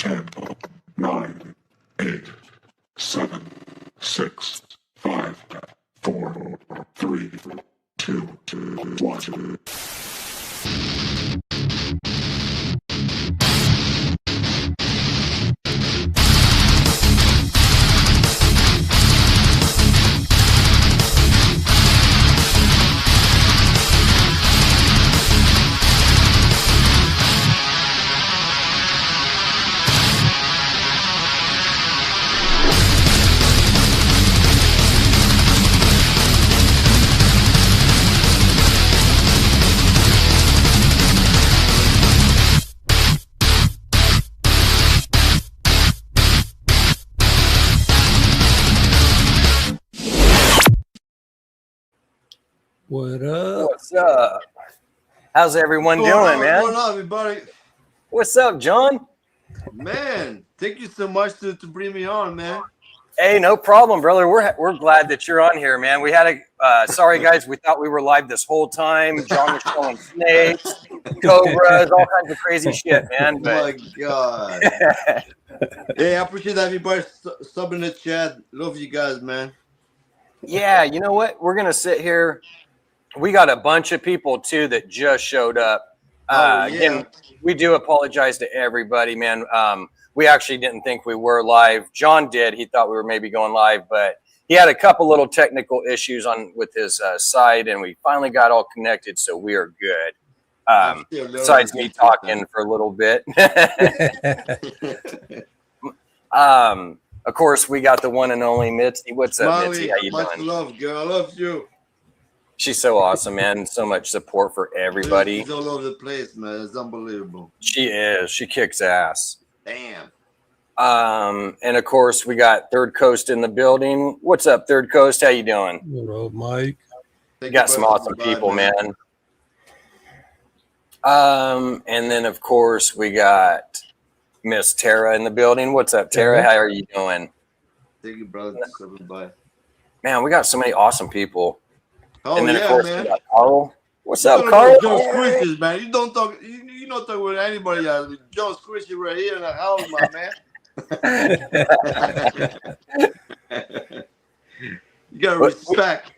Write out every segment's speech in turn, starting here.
10, 9, 8, 7, 6, 5, 4, 3, 2, 1. What up? What's up? How's everyone doing, man? What's going on, everybody? What's up, John? Man, thank you so much to bring me on, man. Hey, no problem, brother. We're glad that you're on here, man. We had a sorry guys, we thought we were live this whole time. John was showing snakes, cobras, all kinds of crazy shit, man. But... Oh my god. Hey, I appreciate everybody subbing in the chat. Love you guys, man. Yeah, you know what? We're gonna sit here. We got a bunch of people too that just showed up. Again, we do apologize to everybody, man. We actually didn't think we were live. John did. He thought we were maybe going live, but he had a couple little technical issues with his site, and we finally got all connected, so we are good. Besides me talking for a little bit. Of course, we got the one and only Mitzi. What's up, Mitzi? How you doing? Much love, girl. I love you. She's so awesome, man. So much support for everybody. She's all over the place, man. It's unbelievable. She is. She kicks ass. Damn. And of course, we got Third Coast in the building. What's up, Third Coast? How you doing? What up, Mike? We got some awesome people, man. And then, of course, we got Miss Tara in the building. What's up, Tara? How are you doing? Thank you, brother. Bye. Man, we got so many awesome people. Oh, and then, yeah, of course, man. we got Carl. What's up, Carl? Joe Squishes, man. You don't talk. You don't talk with anybody else. Joe Squishes right here in the house, my man. You gotta respect.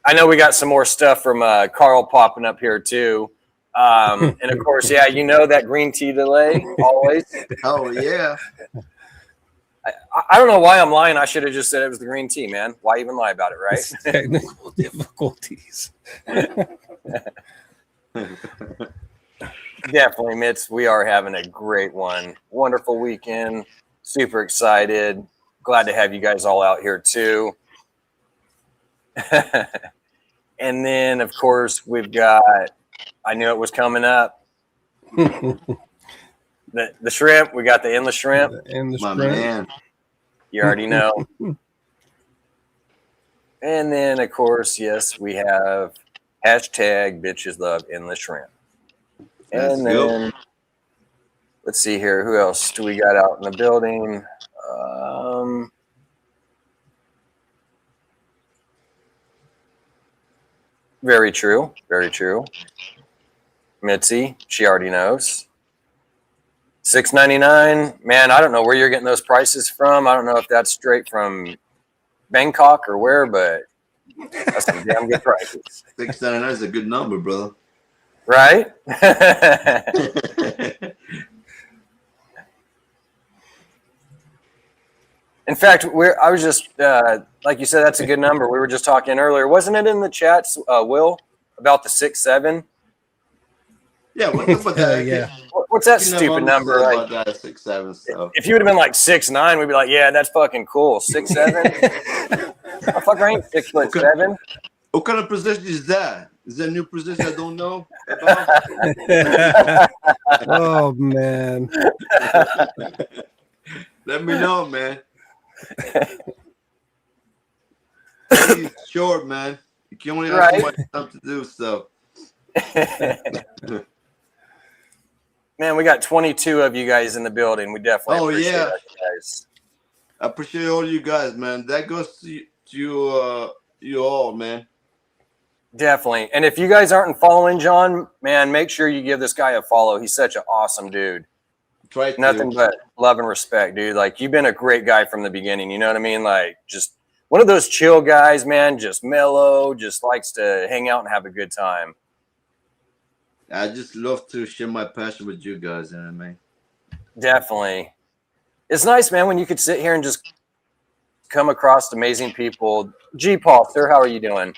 I know we got some more stuff from Carl popping up here too. And of course, yeah, you know that green tea delay always. Oh yeah. I don't know why I'm lying. I should have just said it was the green tea, man. Why even lie about it, right? It's technical difficulties. Definitely, Mitz. We are having a great one. Wonderful weekend. Super excited. Glad to have you guys all out here too. And then, of course, we've got, I knew it was coming up. The shrimp. We got the endless shrimp. My man. You already know. And then, of course, yes, we have hashtag bitches love endless shrimp. And then, let's see here. Who else do we got out in the building? Very true. Very true. Mitzi, she already knows. $6.99. Man, I don't know where you're getting those prices from. I don't know if that's straight from Bangkok or where, but that's some damn good prices. $6.99 is a good number, brother. Right? In fact, I was just, like you said, that's a good number. We were just talking earlier. Wasn't it in the chats, Will, about the 6'7"? Yeah, what's that? Yeah. What's that stupid number? Like, that 6'7", so. If you would have been like 6'9", we'd be like, yeah, that's fucking cool. 6'7"? Motherfucker, I ain't 6'7". What kind of position is that? Is that a new position I don't know about? Oh, man. Let me know, man. He's short, man. You can only have so much stuff to do, so. Man, we got 22 of you guys in the building. We definitely appreciate that, guys. I appreciate all you guys, man. That goes to you all, man. Definitely. And if you guys aren't following John, man, make sure you give this guy a follow. He's such an awesome dude. Try to. Nothing but love and respect, dude. Like, you've been a great guy from the beginning. You know what I mean? Like, just one of those chill guys, man. Just mellow, just likes to hang out and have a good time. I just love to share my passion with you guys, you know what I mean? Definitely. It's nice, man, when you could sit here and just come across amazing people. G. Paul, sir, how are you doing?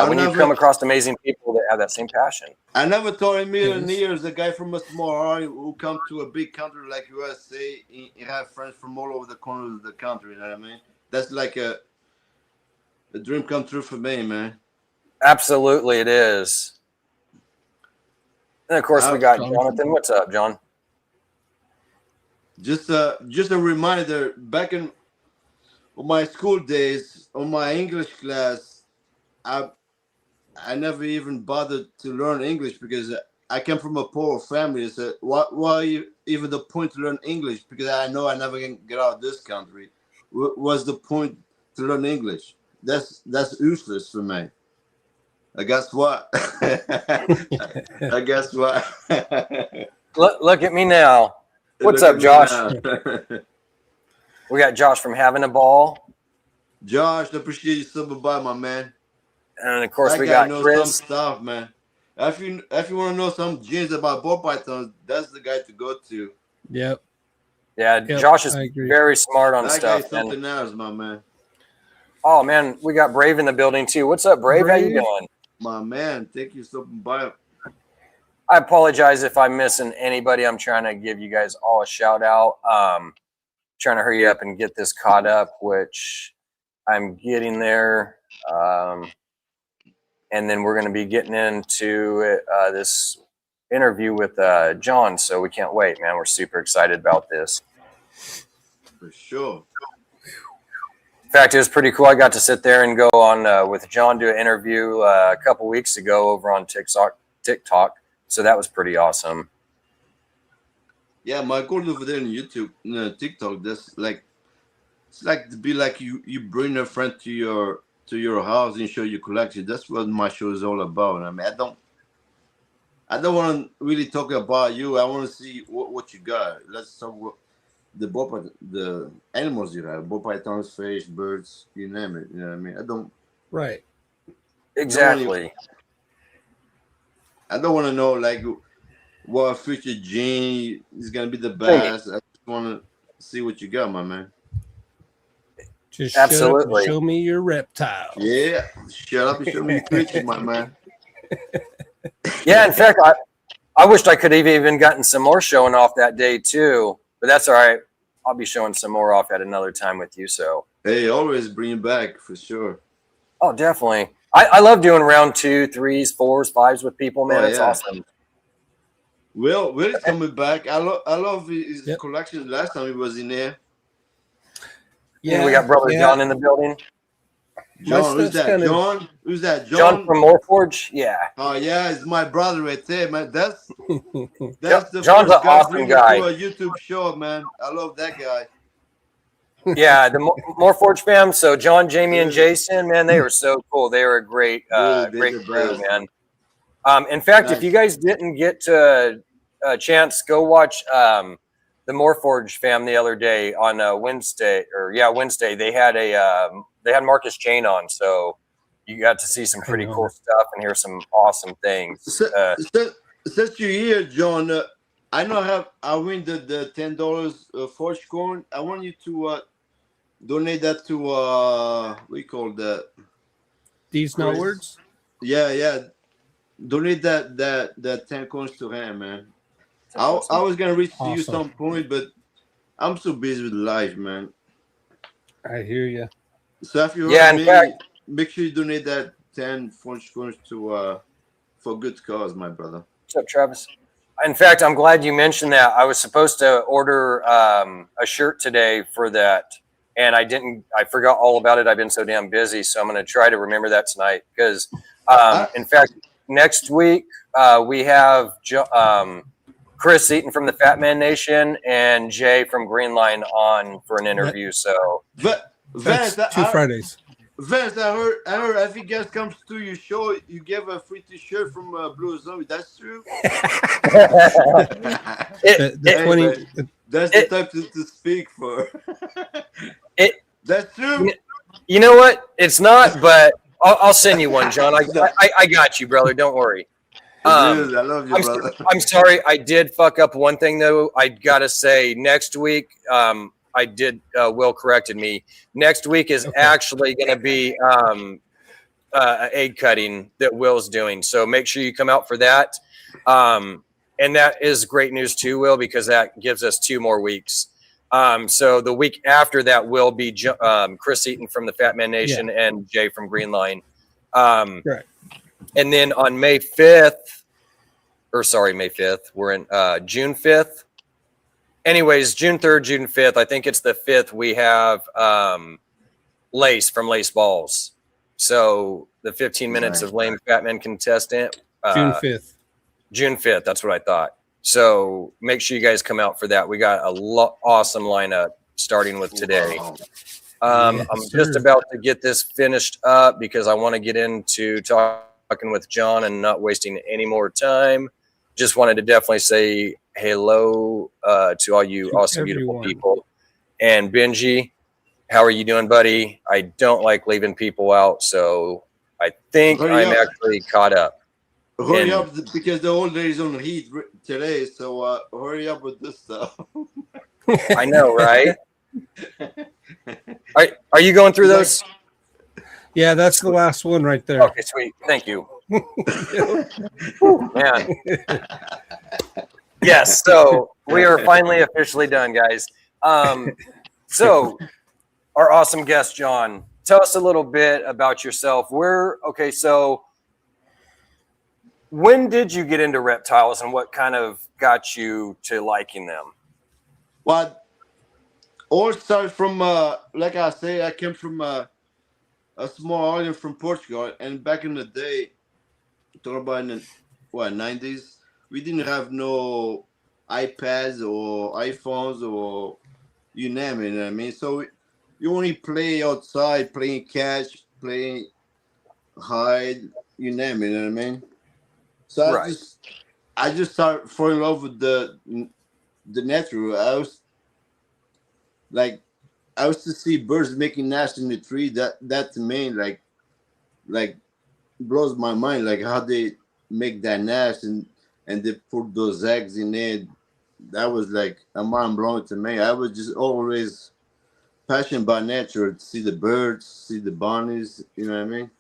When you come across amazing people that have that same passion. I never thought in million years a guy from a small island who come to a big country like USA and have friends from all over the corners of the country, you know what I mean? That's like a dream come true for me, man. Absolutely, it is. And of course, we got Jonathan. What's up, John? Just a reminder, back in my school days, on my English class, I never even bothered to learn English because I came from a poor family. So why even the point to learn English? Because I know I never can get out of this country. Was the point to learn English? That's useless for me. I guess what? I guess what? Look at me now. What's up, Josh? We got Josh from Having a Ball. Josh, I appreciate you stopping by, my man. And of course, that we guy got knows Chris. some stuff, man. If you want to know some genes about ball pythons, that's the guy to go to. Yep. Yeah, Josh is very smart on that stuff. That guy's something else, my man. Oh, man, we got Brave in the building, too. What's up, Brave? How you doing? My man, thank you so much. I apologize if I'm missing anybody. I'm trying to give you guys all a shout out. Trying to hurry up and get this caught up, which I'm getting there. And then we're going to be getting into this interview with John. So we can't wait, man. We're super excited about this. For sure. In fact, it was pretty cool. I got to sit there and go on with John, do an interview a couple weeks ago over on TikTok. So that was pretty awesome. Yeah, my goal over there on YouTube, TikTok, that's like, it's like to be like you bring a friend to your house and show your collection. That's what my show is all about. I mean, I don't want to really talk about you. I want to see what you got. Let's talk about the animals you have, ball pythons, fish, birds, you name it. You know what I mean? I don't. Right. Exactly. I don't want to know like what future gene is gonna be the best. I just want to see what you got, my man. Just absolutely show me your reptile. Yeah, shut up and show me your creatures, my man. Yeah, in fact, I wished I could have even gotten some more showing off that day too. But that's all right. I'll be showing some more off at another time with you. So hey, always bring it back for sure. Oh, definitely. I love doing round 2, 3s, 4s, 5s with people, man. It's awesome. Will is coming back. I love his collection. Last time he was in there. Yeah, we got brother John in the building. John, who's that? John? Who's that? John from Morphs? Yeah. Oh yeah, it's my brother right there, man. That's the John's an awesome guy. To a YouTube show, man. I love that guy. Yeah, the Morphs fam. So John, Jamie, and Jason, man, they were so cool. They were a great crew, man. In fact, if you guys didn't get to a chance, go watch the Morphs fam the other day on Wednesday. Wednesday. They had Marcus Chain on, so you got to see some pretty cool stuff and hear some awesome things. Since you're here, John, I know I win the $10 Forge coin. I want you to donate that to what do you call that? These no words. Yeah. Donate that 10 coins to him, man. I was gonna reach to you some point, but I'm so busy with life, man. I hear you. So if you make sure you donate that 10 Forge coins to for good cause, my brother. What's up, Travis? In fact, I'm glad you mentioned that. I was supposed to order a shirt today for that, and I didn't. I forgot all about it. I've been so damn busy, so I'm going to try to remember that tonight. Because, in fact, next week we have Chris Eaton from the Fat Man Nation and Jay from Green Line on for an interview. So, that's 2 Fridays. Vince, I heard if you guys comes to your show, you give a free T-shirt from Blue Zombie. That's true. it, The it, 20. Man, that's the it, type to speak for. it, That's true. you know what? It's not, but I'll send you one, John. No, I got you, brother. Don't worry. dude, I love you, I'm, brother. I'm sorry. I did fuck up one thing, though. I got to say, next week, I did, Will corrected me. Next week is actually going to be egg cutting that Will's doing. So make sure you come out for that. And that is great news, too, Will, because that gives us 2 more weeks. So the week after that will be Chris Eaton from the Fat Man Nation and Jay from Green Line. Right. And then on May 5th, May 5th, we're in June 5th. Anyways, June 3rd, June 5th, I think it's the 5th, we have Lace from Lace Balls. So the 15 minutes of lame fat man contestant. June 5th. June 5th, that's what I thought. So make sure you guys come out for that. We got a awesome lineup starting with today. I'm just about to get this finished up because I want to get into talking with John and not wasting any more time. Just wanted to definitely say hello to all you awesome, beautiful people. And Benji, how are you doing, buddy? I don't like leaving people out, so I think I'm actually caught up. Hurry up because the old lady's on the heat today, so hurry up with this stuff. I know, right? Are you going through those? Yeah, that's the last one right there. Okay, sweet. Thank you. Man. Yes, so we are finally officially done, guys. So our awesome guest, John, tell us a little bit about yourself. So when did you get into reptiles and what kind of got you to liking them? Well, all started from, like I say, I came from a small island from Portugal. And back in the day, talking about in the 90s, we didn't have no iPads or iPhones or you name it, you know what I mean? So you only play outside, playing catch, playing hide, you name it, you know what I mean? So I just started falling in love with the natural. I was to see birds making nests in the tree. That to me like blows my mind. Like how they make that nest and they put those eggs in it. That was like a mind blowing to me. I was just always passionate about nature. To see the birds, see the bunnies. You know what I mean?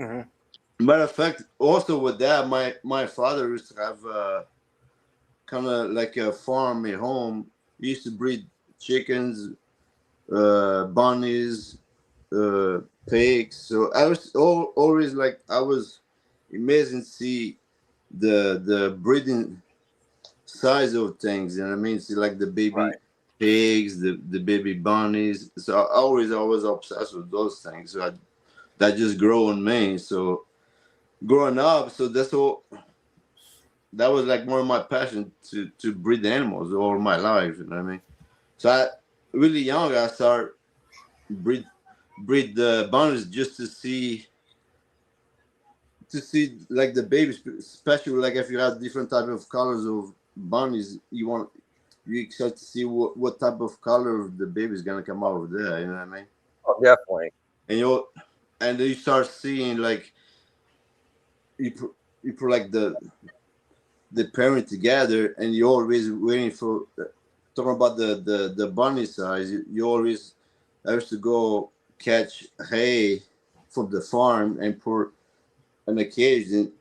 Mm-hmm. Matter of fact, also with that, my father used to have kind of like a farm at home. He used to breed chickens, bunnies, pigs. So I was always like, I was amazing to see the breeding size of things. You know what I mean? See like the baby pigs, the baby bunnies. So I always obsessed with those things. So that just grew on me. So growing up, so that was like one of my passion to breed animals all my life. You know what I mean? So really young, I started breed the bunnies just to see like the babies, especially like if you have different type of colors of bunnies, you expect to see what type of color the baby is gonna come out of there. You know what I mean? Oh, definitely. And then you start seeing like you put like the parent together, and you're always waiting for talking about the bunny size. You always have to go catch hay from the farm and put an occasion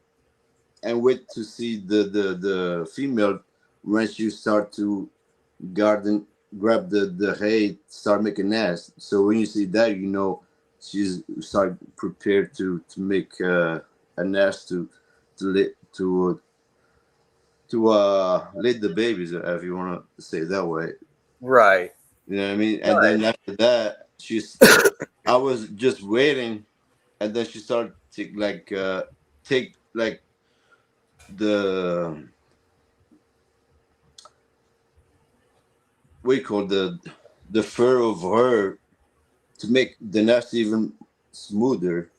and wait to see the female once you start to grab the hay, start making nest. So when you see that, you know she's start prepared to make a nest to lay the babies, if you want to say it that way. Right. You know what I mean? And then after that, I was just waiting, and then she started to take like the we call the fur of her to make the nest even smoother,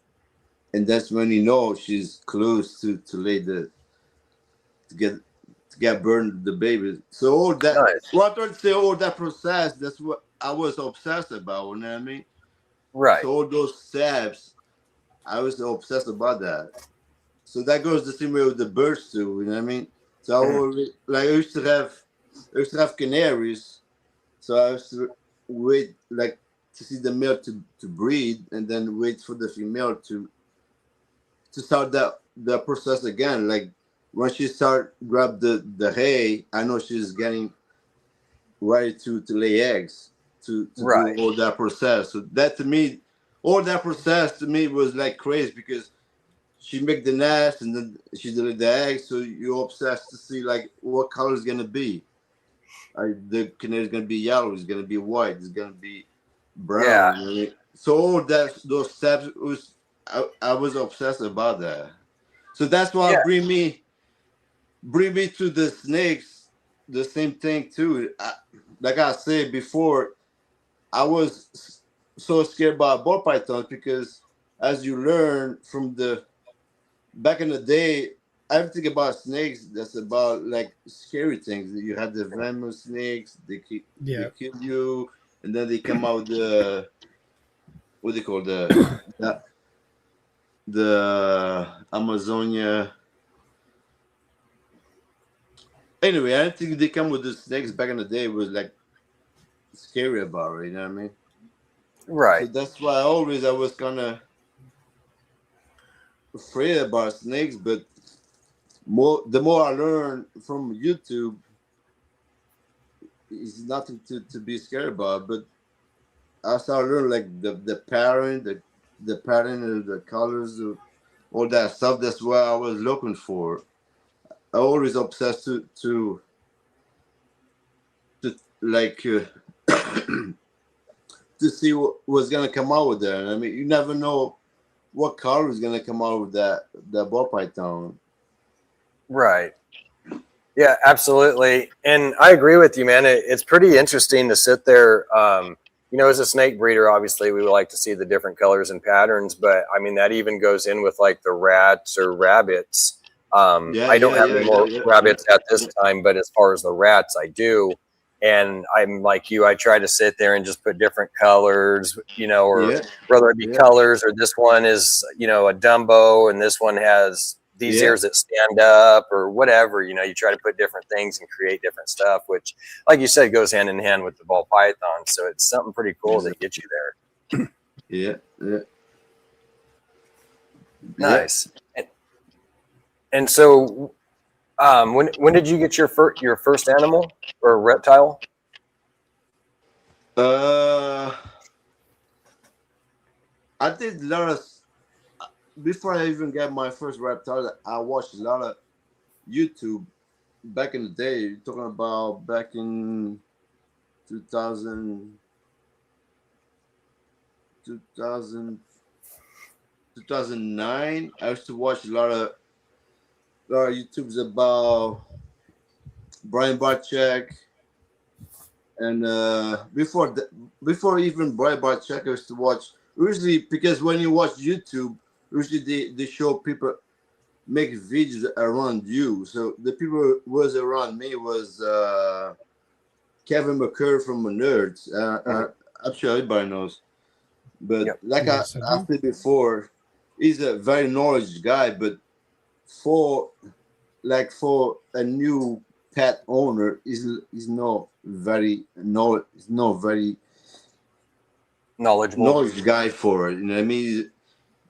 and that's when you know she's close to lay the to get burned the baby. So all that, Nice. what I would say, all that process, that's what I was obsessed about. You know what I mean? Right. So all those steps, I was obsessed about that. So that goes the same way with the birds too. You know what I mean? So I always, like I used to have canaries. So I used to wait like to see the male to breed, and then wait for the female to start the process again. Like when she start grab the hay, I know she's getting ready to lay eggs to do Right. all that process. So that to me, all that process to me was like crazy because she make the nest and then she did the eggs. So you're obsessed to see like what color is gonna be. The canary is gonna be yellow. It's gonna be white. It's gonna be brown. Yeah. You know what I mean? So all that those steps was I was obsessed about that. So that's why Yeah. bring me to the snakes. The same thing too. Like I said before, I was so scared about ball pythons because as you learn from the back in the day, everything about snakes that's about like scary things. You have the venomous snakes, they Yeah. kill you, and then they come out with the what they call the Amazonia. Anyway, I think they come with the snakes back in the day was like scary about it. You know what I mean? So Right. that's why I was kind of afraid about snakes, but the more I learn from YouTube, it's nothing to be scared about. But I started learning like the pattern of the colors, of all that stuff. That's what I was looking for. I always obsessed to like to see what was gonna come out with that. I mean, you never know what color is gonna come out with that ball python. Right. Yeah, absolutely. And I agree with you, man. It's pretty interesting to sit there. As a snake breeder, obviously, we would like to see the different colors and patterns, but I mean, that even goes in with like the rats or rabbits. I don't have any more rabbits at this time, but as far as the rats, I do. And I'm like you, I try to sit there and just put different colors, or whether it be colors or this one is, a Dumbo and this one has these ears that stand up or whatever, you try to put different things and create different stuff, which, like you said, goes hand in hand with the ball python. So it's something pretty cool that gets you there. Yeah. Nice. And so, when did you get your first animal or reptile? I did a lot of before I even got my first reptile. I watched a lot of YouTube back in the day. You're talking about back in 2000, 2009. I used to watch a lot of YouTubes about Brian Barczyk. And before even Brian Barczyk, I used to watch usually because when you watch YouTube, usually they show people make videos around you. So the people who was around me was Kevin McCurr from Nerds. I'm sure everybody knows. But like I said before, he's a very knowledgeable guy. But for a new pet owner, he's not very Knowledgeable guy for it. You know what I mean?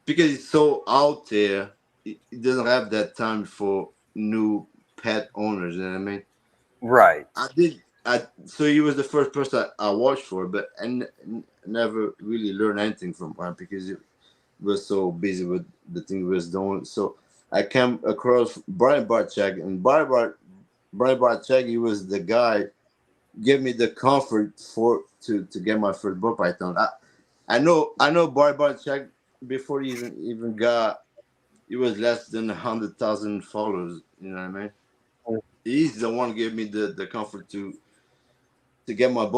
Because it's so out there, he doesn't have that time for new pet owners. You know what I mean? Right. So he was the first person I watched for, but I never really learned anything from him because he was so busy with the thing he was doing. So I came across Brian Barczyk, and Brian Barczyk, he was the guy give me the comfort to get my first ball python. I know Brian Barczyk before he even got, he was less than 100,000 followers. You know what I mean? He's the one who gave me the comfort to get my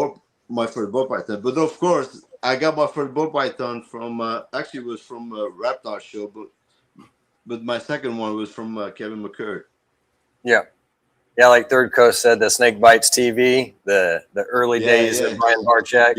first ball python. But of course, I got my first ball python from actually it was from a Raptor show, but my second one was from Kevin McCurry. Yeah. Yeah, like Third Coast said, the Snake Bites TV, the early days of Brian Barczyk.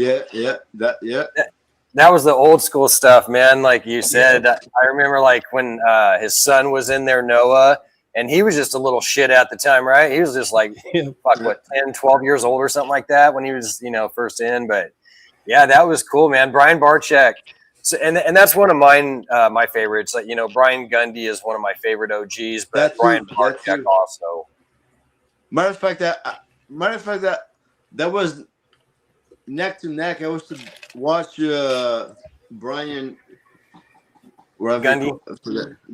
That was the old school stuff, man. Like you said, I remember like when his son was in there, Noah, and he was just a little shit at the time, right? He was just like, fuck, what, 10, 12 years old or something like that when he was, first in. But yeah, that was cool, man. Brian Barczyk. So, and that's one of mine, my favorites. Like, Brian Gundy is one of my favorite OGs, but Brian Barczyk also. Matter of fact, that was neck to neck. I used to watch Brian Gundy.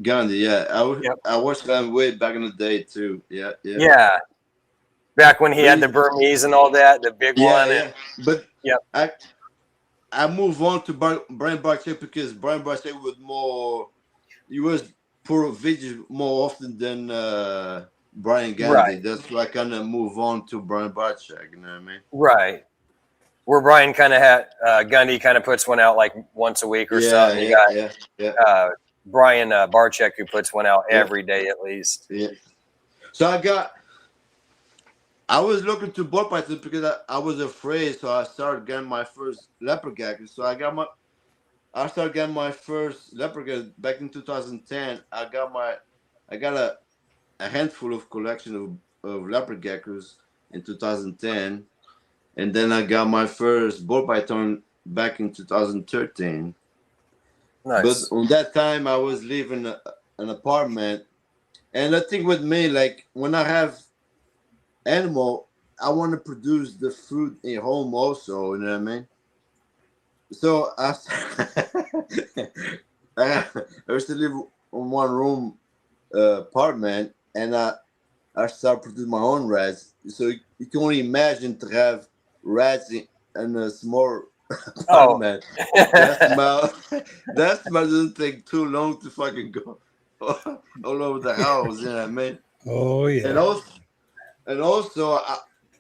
Gundy, yeah. I watched them way back in the day too. Yeah. Yeah. Back when he had the Burmese and all that, the big one. Yeah. But I move on to Brian Barczyk because Brian Barczyk was pro video more often than Brian Gundy. Right. That's why I kind of move on to Brian Barczyk. You know what I mean? Right. Where Brian kind of had Gundy kind of puts one out like once a week or something. Brian Barczyk who puts one out every day at least. Yeah. So I was looking to ball python because I was afraid, so I started getting my first leopard gecko. So I started getting my first leopard gecko back in 2010. I got a handful of collection of leopard geckos in 2010, and then I got my first ball python back in 2013. Nice. But on that time, I was living in an apartment, and the thing with me, like when I have animal, I want to produce the food in home also. You know what I mean? So I used to live in one room apartment, and I started producing my own rats. So you can only imagine to have rats in a small apartment. That smell doesn't take too long to fucking go all over the house. You know what I mean? Oh yeah. And also,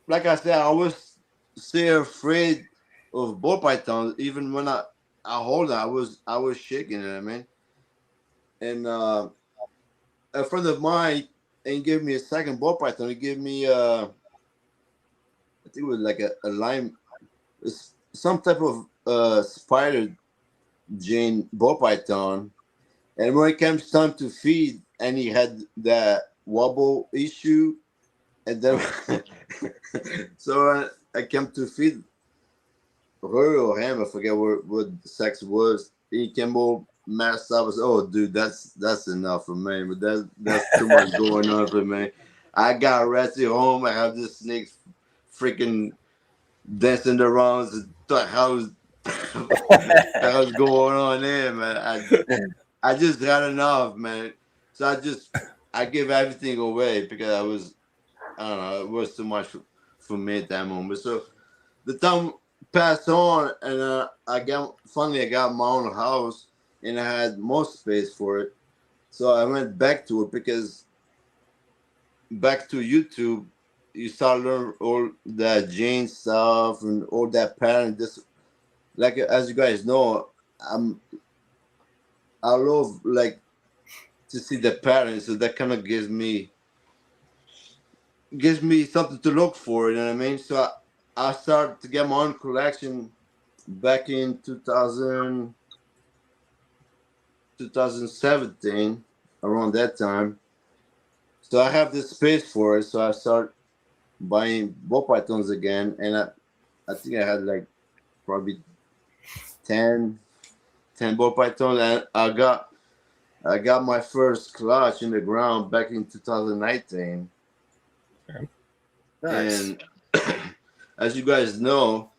like I said, I was still afraid of ball pythons. Even when I hold them, I was shaking. You know what I mean? And a friend of mine and gave me a second ball python. He gave me I think it was like a lime, some type of spider gene ball python. And when it comes time to feed, and he had that wobble issue, and then so I came to feed her or him. I forget what the sex was. He came all messed up. I was, oh, dude, that's enough for me. But that's too much going on for me. I got arrested home. I have this snake freaking dancing around. What the hell's going on there, man? I just had enough, man. So I give everything away because I don't know, it was too much for me at that moment. So the time passed on, and finally I got my own house, and I had more space for it. So I went back to it because back to YouTube, you start learning all that gene stuff and all that pattern. Like as you guys know, I love like to see the pattern, so that kind of gives me something to look for. You know what I mean? So I started to get my own collection back in 2017, around that time. So I have the space for it. So I start buying ball pythons again, and I think I had like probably 10 ball pythons, and I got my first clutch in the ground back in 2019. Okay. Nice. And as you guys know,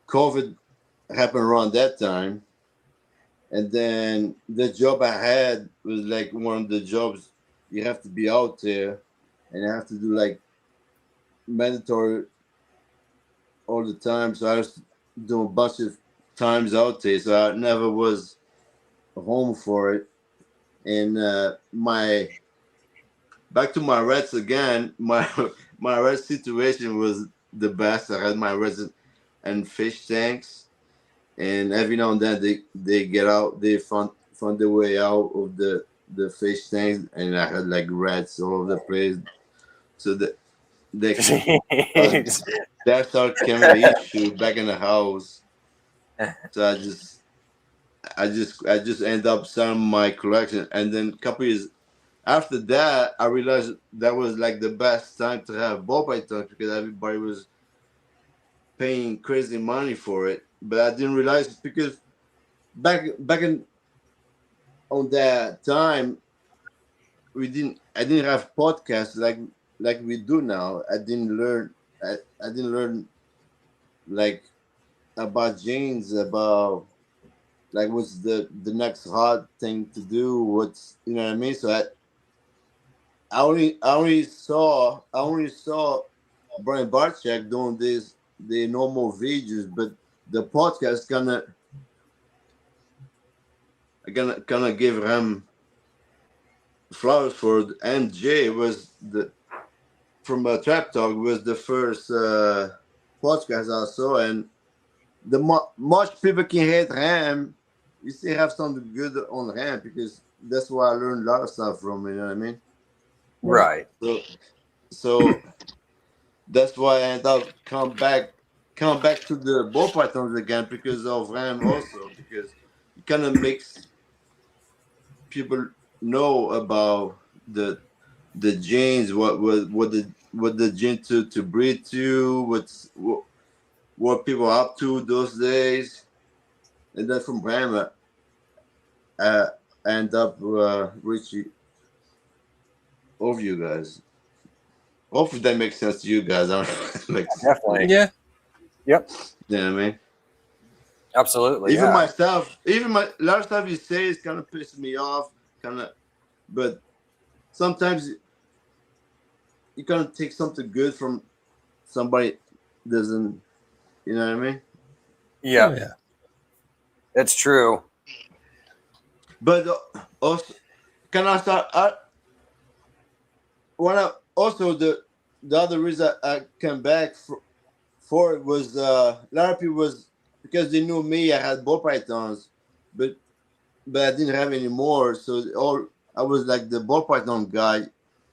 COVID happened around that time. And then the job I had was like one of the jobs you have to be out there and you have to do like mandatory all the time. So I was doing a bunch of times out there. So I never was home for it. And back to my rats again, my rat situation was the best. I had my resin and fish tanks, and every now and then they get out, they found their way out of the fish tanks, and I had like rats all over the place. So they that started becoming an issue back in the house. So I just end up selling my collection, and then a couple years after that, I realized that was like the best time to have ball pythons because everybody was paying crazy money for it. But I didn't realize it because back in on that time, I didn't have podcasts like we do now. I didn't learn like about genes, about like what's the next hot thing to do, what's you know what I mean. So I only saw Brian Barczyk doing the normal videos, but the podcast gonna give him flowers for it. MJ was the from Trap Talk was the first podcast I saw, and much people can hate Ram, you still have something good on Ram because that's where I learned a lot of stuff from. You know what I mean? Right. So that's why I end up come back to the ball pythons again because of Ram also because it kind of makes people know about the genes, what the gene to breed to, what people are up to those days, and then from Ram I end up reaching over you guys. Hopefully that makes sense to you guys. I don't know if it makes sense. Definitely. Yeah. Yep. You know what I mean? Absolutely. Even yeah. my stuff, a lot of stuff you say is kind of pissing me off, but sometimes you kind of take something good from somebody doesn't, you know what I mean? Yeah. Oh, yeah. It's true. But also, can I start? Also the other reason I came back for it was a lot of people was because they knew me. I had ball pythons, but I didn't have any more. So I was like the ball python guy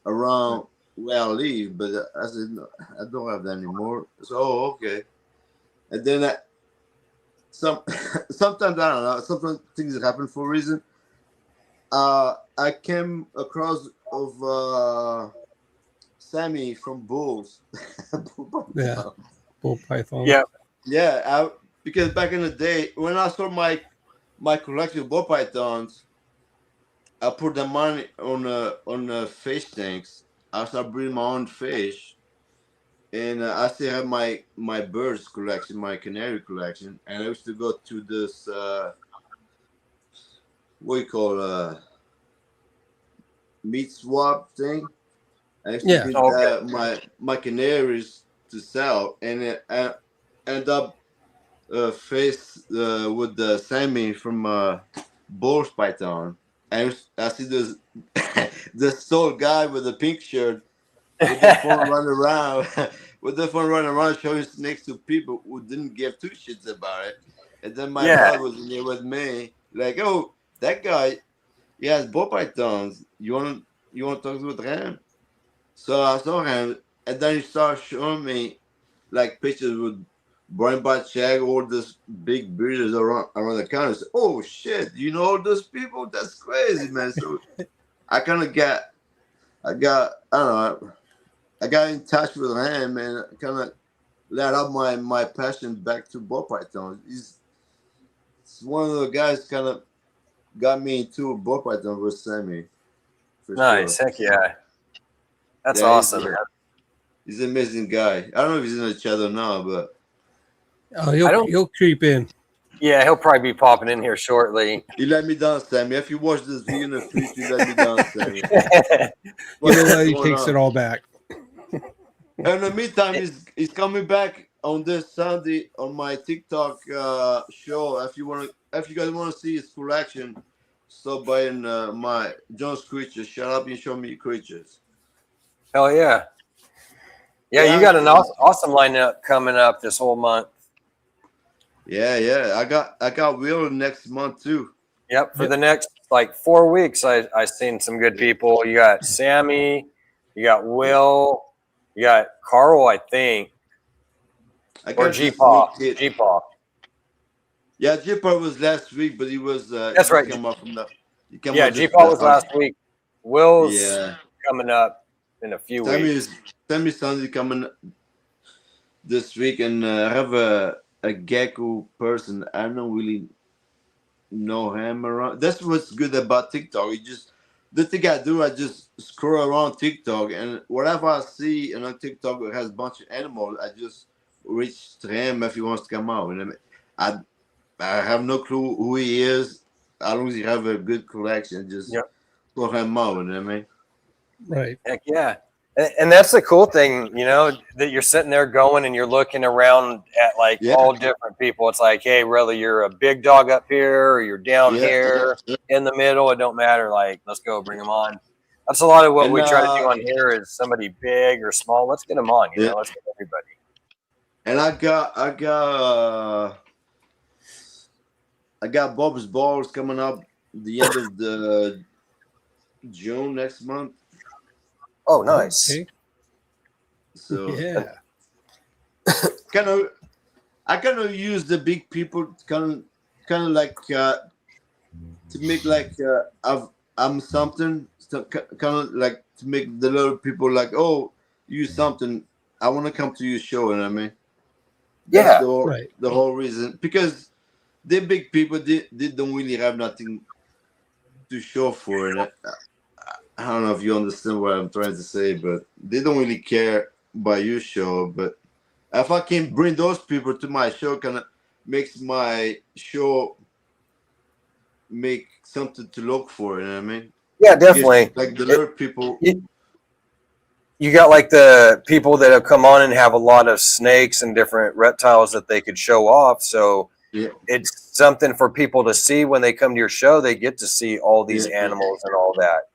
around where I live. But I said no, I don't have that anymore. So okay, and then sometimes I don't know. Sometimes things happen for a reason. I came across of Sammy from Bulls. Yeah. Bull python. Yeah. Yeah, because back in the day when I saw my collection of ball pythons, I put the money on fish tanks. I started breeding my own fish, and I still have my birds collection, my canary collection, and I used to go to this what you call meat swap thing. I used to Yeah. get Okay. my canaries to sell, and I end up face with the Sammy from Bulls Python. I see this this tall guy with a pink shirt with the phone running around with the phone running around showing snakes to people who didn't give two shits about it. And then my Yeah. brother was in there with me, like, oh, that guy, he has ball pythons. You want to talk with him? So I saw him, and then he started showing me like pictures with Brian Bachag, all these big bearders around the counter. I said, oh shit, you know all those people? That's crazy, man. So I kind of I don't know, I got in touch with him and kind of let out my passion back to ball python. He's one of the guys kind of got me into ball python with Sammy, for Nice. sure. Heck yeah. That's Yeah, awesome. he's an amazing guy. I don't know if he's in the chat or not, but Oh, I don't- he'll creep in. Yeah, he'll probably be popping in here shortly. he let me down, Sammy. If you watch this video in the future, you let me down, Sammy. You know what? He takes it all back. And in the meantime, he's coming back on this Sunday on my TikTok show. If you guys want to see his full action, stop by in my John's Creatures. Shut up and show me creatures. Hell yeah. Yeah, you got an awesome lineup coming up this whole month. Yeah. I got Will next month too. Yep. For the next like 4 weeks, I seen some good people. You got Sammy, you got Will, you got Carl, I think, I or got G this new Paw. kid. G Paw. Yeah, Jipper was last week, but he That's just right. came up from the he came Yeah, up G just Paw the was house. last week. Will's Yeah. coming up in a few weeks. Sammy Sunday coming this week, and I have a gecko person. I don't really know him around. That's what's good about TikTok. You just the thing I do, I just scroll around TikTok, and whatever I see and on TikTok that has a bunch of animals, I just reach to him if he wants to come out. And I have no clue who he is. As long as you have a good collection, just Yep. throw him out. You know what I mean? Right. Heck yeah. And that's the cool thing, that you're sitting there going and you're looking around at like Yeah, all different people. It's like, hey, whether you're a big dog up here or you're down yeah, here in the middle, it don't matter. Like, let's go bring them on. That's a lot of what and we try to do on here is somebody big or small. Let's get them on, yeah, let's get everybody. and I got Bob's Balls coming up the end of the June next month. Oh, nice. Okay. So Yeah. kind of I kind of use the big people kind of like to make like I'm something kind of like to make the little people like, oh, you something, I want to come to your show. And I mean that's Yeah. the whole reason, because the big people they don't really have nothing to show for it. I don't know if you understand what I'm trying to say, but they don't really care about your show. But if I can bring those people to my show, kind of makes my show make something to look for. You know what I mean? Yeah, Because definitely. like the little people, You got like the people that have come on and have a lot of snakes and different reptiles that they could show off. So yeah, it's something for people to see when they come to your show. They get to see all these yeah, animals and all that.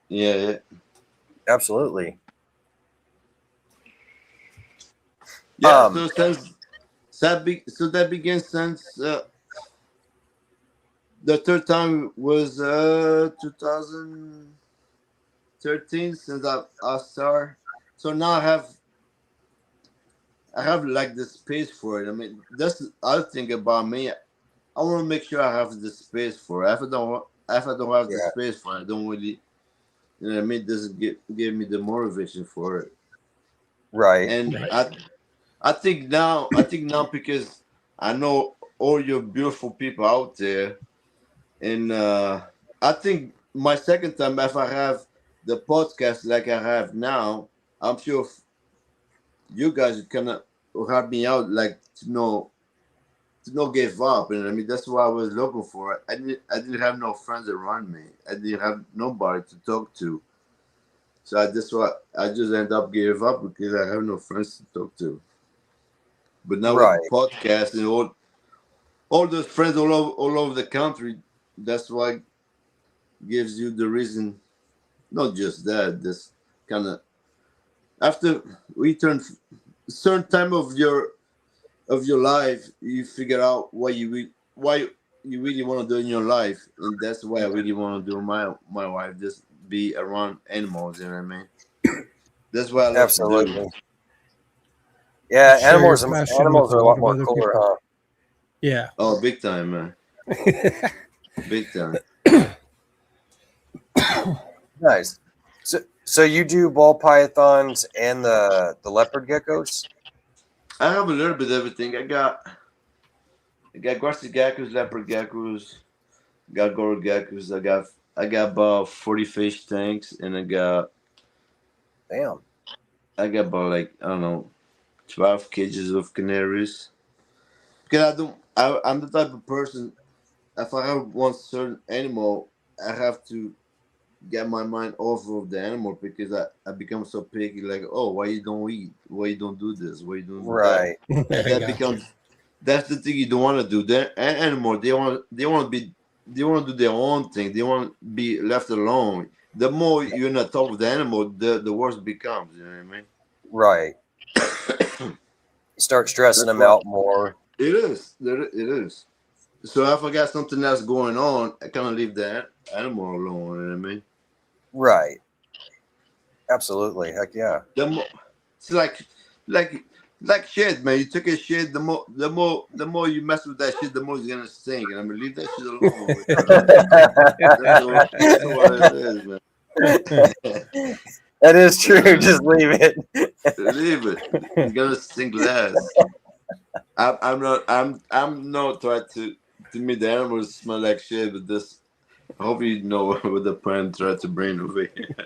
yeah. Absolutely. Yeah. So that begins since the third time was 2013 since I started. So now I have like the space for it. I mean, that's the other thing about me. I want to make sure I have the space for it. If I don't have the Yeah. space for it, I don't really, you know what I mean? Doesn't give me the motivation for it. Right. And I think now because I know all your beautiful people out there, and I think my second time, if I have the podcast like I have now, I'm sure you guys kind of help me out, like to not give up. And I mean, that's what I was looking for. I didn't have no friends around me. I didn't have nobody to talk to. So that's why I just end up giving up, because I have no friends to talk to. But now with Right. the podcast and all those friends all over the country, that's why gives you the reason. Not just that, this kind of after we turn certain time of your life, you figure out why you really want to do in your life, and that's why I really want to do my wife, just be around animals. You know what I mean? That's what I love to do. Absolutely. Yeah, Share your animals passion animals with are a a lot lot of more other cooler, people. huh? Yeah. Oh, big time, man! Big time. Nice. So you do ball pythons and the leopard geckos? I have a little bit of everything. I got grassy geckos, leopard geckos, got gold geckos. I got about 40 fish tanks, and Damn. I got about like I don't know 12 cages of canaries. Because I'm the type of person. If I have one certain animal, I have to get my mind off of the animal, because I become so picky. Like, oh, why you don't eat? Why you don't do this? Why you don't do that? Right. I That got becomes that's the thing you don't want to do. The animal, they want to do their own thing. They want to be left alone. The more you're not top of the animal, the worse it becomes. You know what I mean? Right. You start stressing That's them why. out more. It is. It is. So if I got something else going on, I kind of leave that animal alone. You know what I mean? Right. Absolutely. Heck yeah. It's like shit, man. You took a shit. The more you mess with that shit, the more it's gonna stink. And I'm gonna leave that shit alone. That's all it is, man. That is true. Just leave it. Leave it. It's gonna stink less. I'm not trying to me the animals smell like shit, but this I hope you know what the plan tried to bring over here.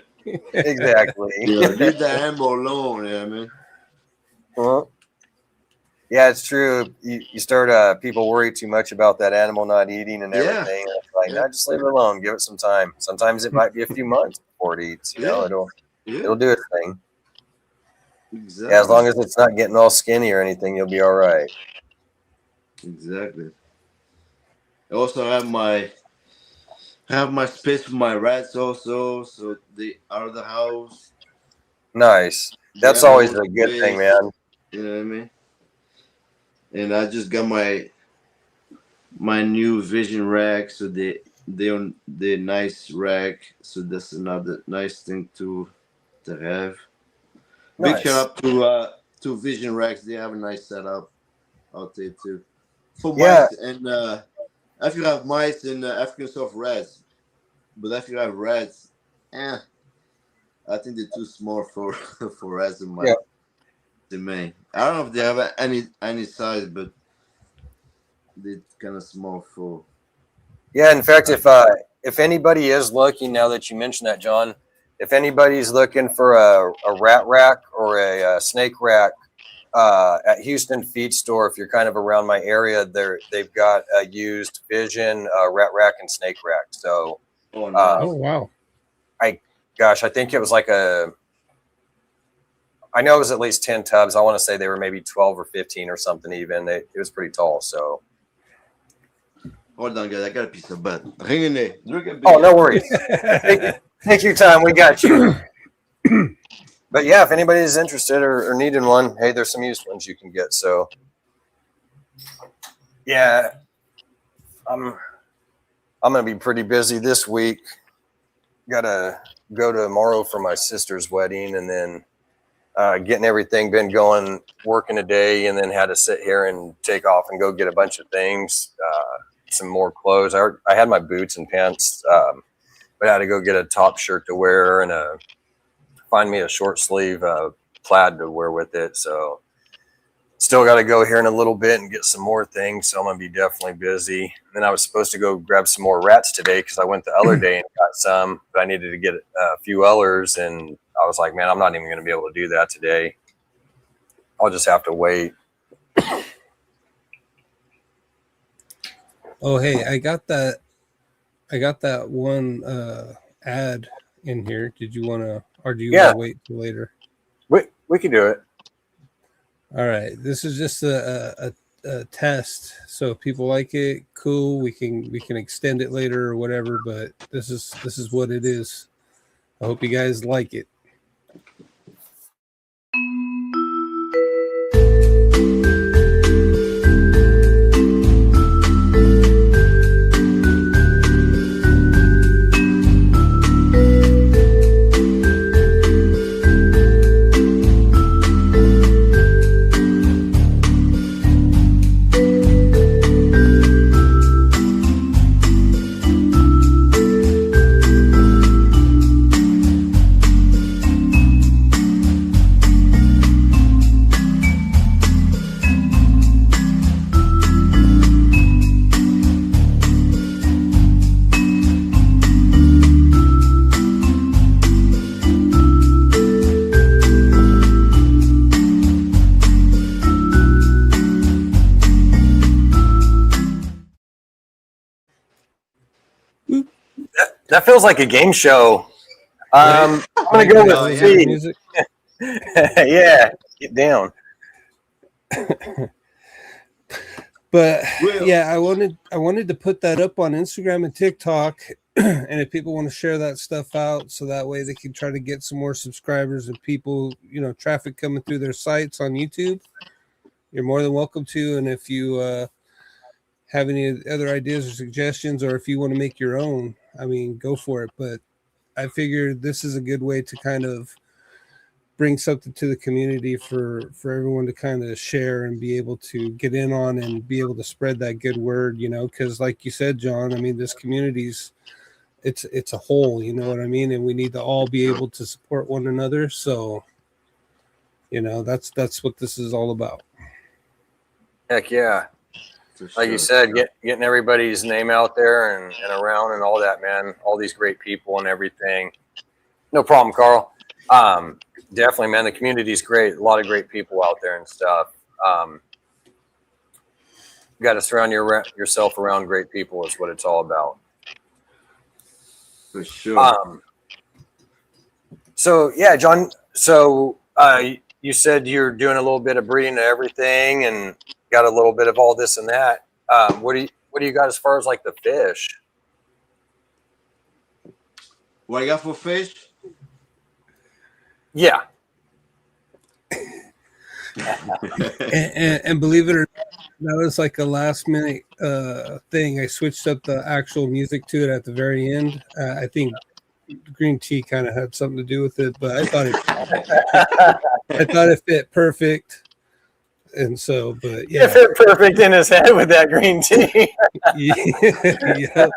Exactly. Leave the animal alone, yeah, man. Well, yeah, it's true. You start people worry too much about that animal not eating and everything. It's like, no, just leave it alone. Give it some time. Sometimes it might be a few months before it eats. You know, it'll do its thing. Exactly. Yeah, as long as it's not getting all skinny or anything, you'll be all right. Exactly. I also have my space for my rats also, so they out of the house. Nice. That's always a good thing, man. You know what I mean? And I just got my new vision rack, so they on the nice rack, so that's another nice thing to have. Big shout out to Vision Racks. They have a nice setup out there too. For mice and if you have mice and African soft rats, but if you have rats, I think they're too small for rats and mice. To me, I don't know if they have any size, but they're kind of small for. Yeah, in fact, if anybody is looking, now that you mentioned that, John, if anybody's looking for a rat rack or a snake rack at Houston Feed Store, if you're kind of around my area, they've got a used Vision rat rack and snake rack. So, oh wow, I think it was like I know it was at least 10 tubs. I want to say they were maybe 12 or 15 or something even. It was pretty tall. So. Hold on, guys. I got a piece of butt. Hang in there. Oh, no worries. Take your time. We got you. But yeah, if anybody's interested or needing one, hey, there's some used ones you can get. So yeah, I'm gonna be pretty busy this week. Gotta go tomorrow for my sister's wedding, and then getting everything been going, working a day, and then had to sit here and take off and go get a bunch of things, some more clothes. I had my boots and pants, but I had to go get a top shirt to wear and find me a short sleeve plaid to wear with it. So still got to go here in a little bit and get some more things. So I'm going to be definitely busy. And then I was supposed to go grab some more rats today because I went the other day and got some, but I needed to get a few others. And I was like, man, I'm not even going to be able to do that today. I'll just have to wait. Oh, hey, I got that one ad in here. Did you want to, or do you want to wait till later? We can do it. All right. This is just a test. So if people like it, cool. We can extend it later or whatever, but this is what it is. I hope you guys like it. That feels like a game show. I'm going to go with C. Yeah, get down. But yeah, I wanted to put that up on Instagram and TikTok, and if people want to share that stuff out, so that way they can try to get some more subscribers and people, traffic coming through their sites on YouTube. you're more than welcome to. And if you have any other ideas or suggestions, or if you want to make your own, I mean, go for it. But I figured this is a good way to kind of bring something to the community for everyone to kind of share and be able to get in on and be able to spread that good word, you know, because like you said, John, I mean, this community's it's a whole, you know what I mean, and we need to all be able to support one another. So, you know, that's what this is all about. Heck yeah. For Like sure. you said, getting everybody's name out there and around and all that, man. All these great people and everything. No problem, Carl. Definitely, man. The community's great. A lot of great people out there and stuff. You got to surround yourself around great people is what it's all about. For sure. So yeah, John. So you said you're doing a little bit of breeding of everything and got a little bit of all this and that. What do you got as far as like the fish? What I got for fish? Yeah. And believe it or not, that was like a last minute thing. I switched up the actual music to it at the very end. I think green tea kind of had something to do with it, but I thought it fit perfect. And so, but yeah, it fit perfect in his head with that green tea. yeah.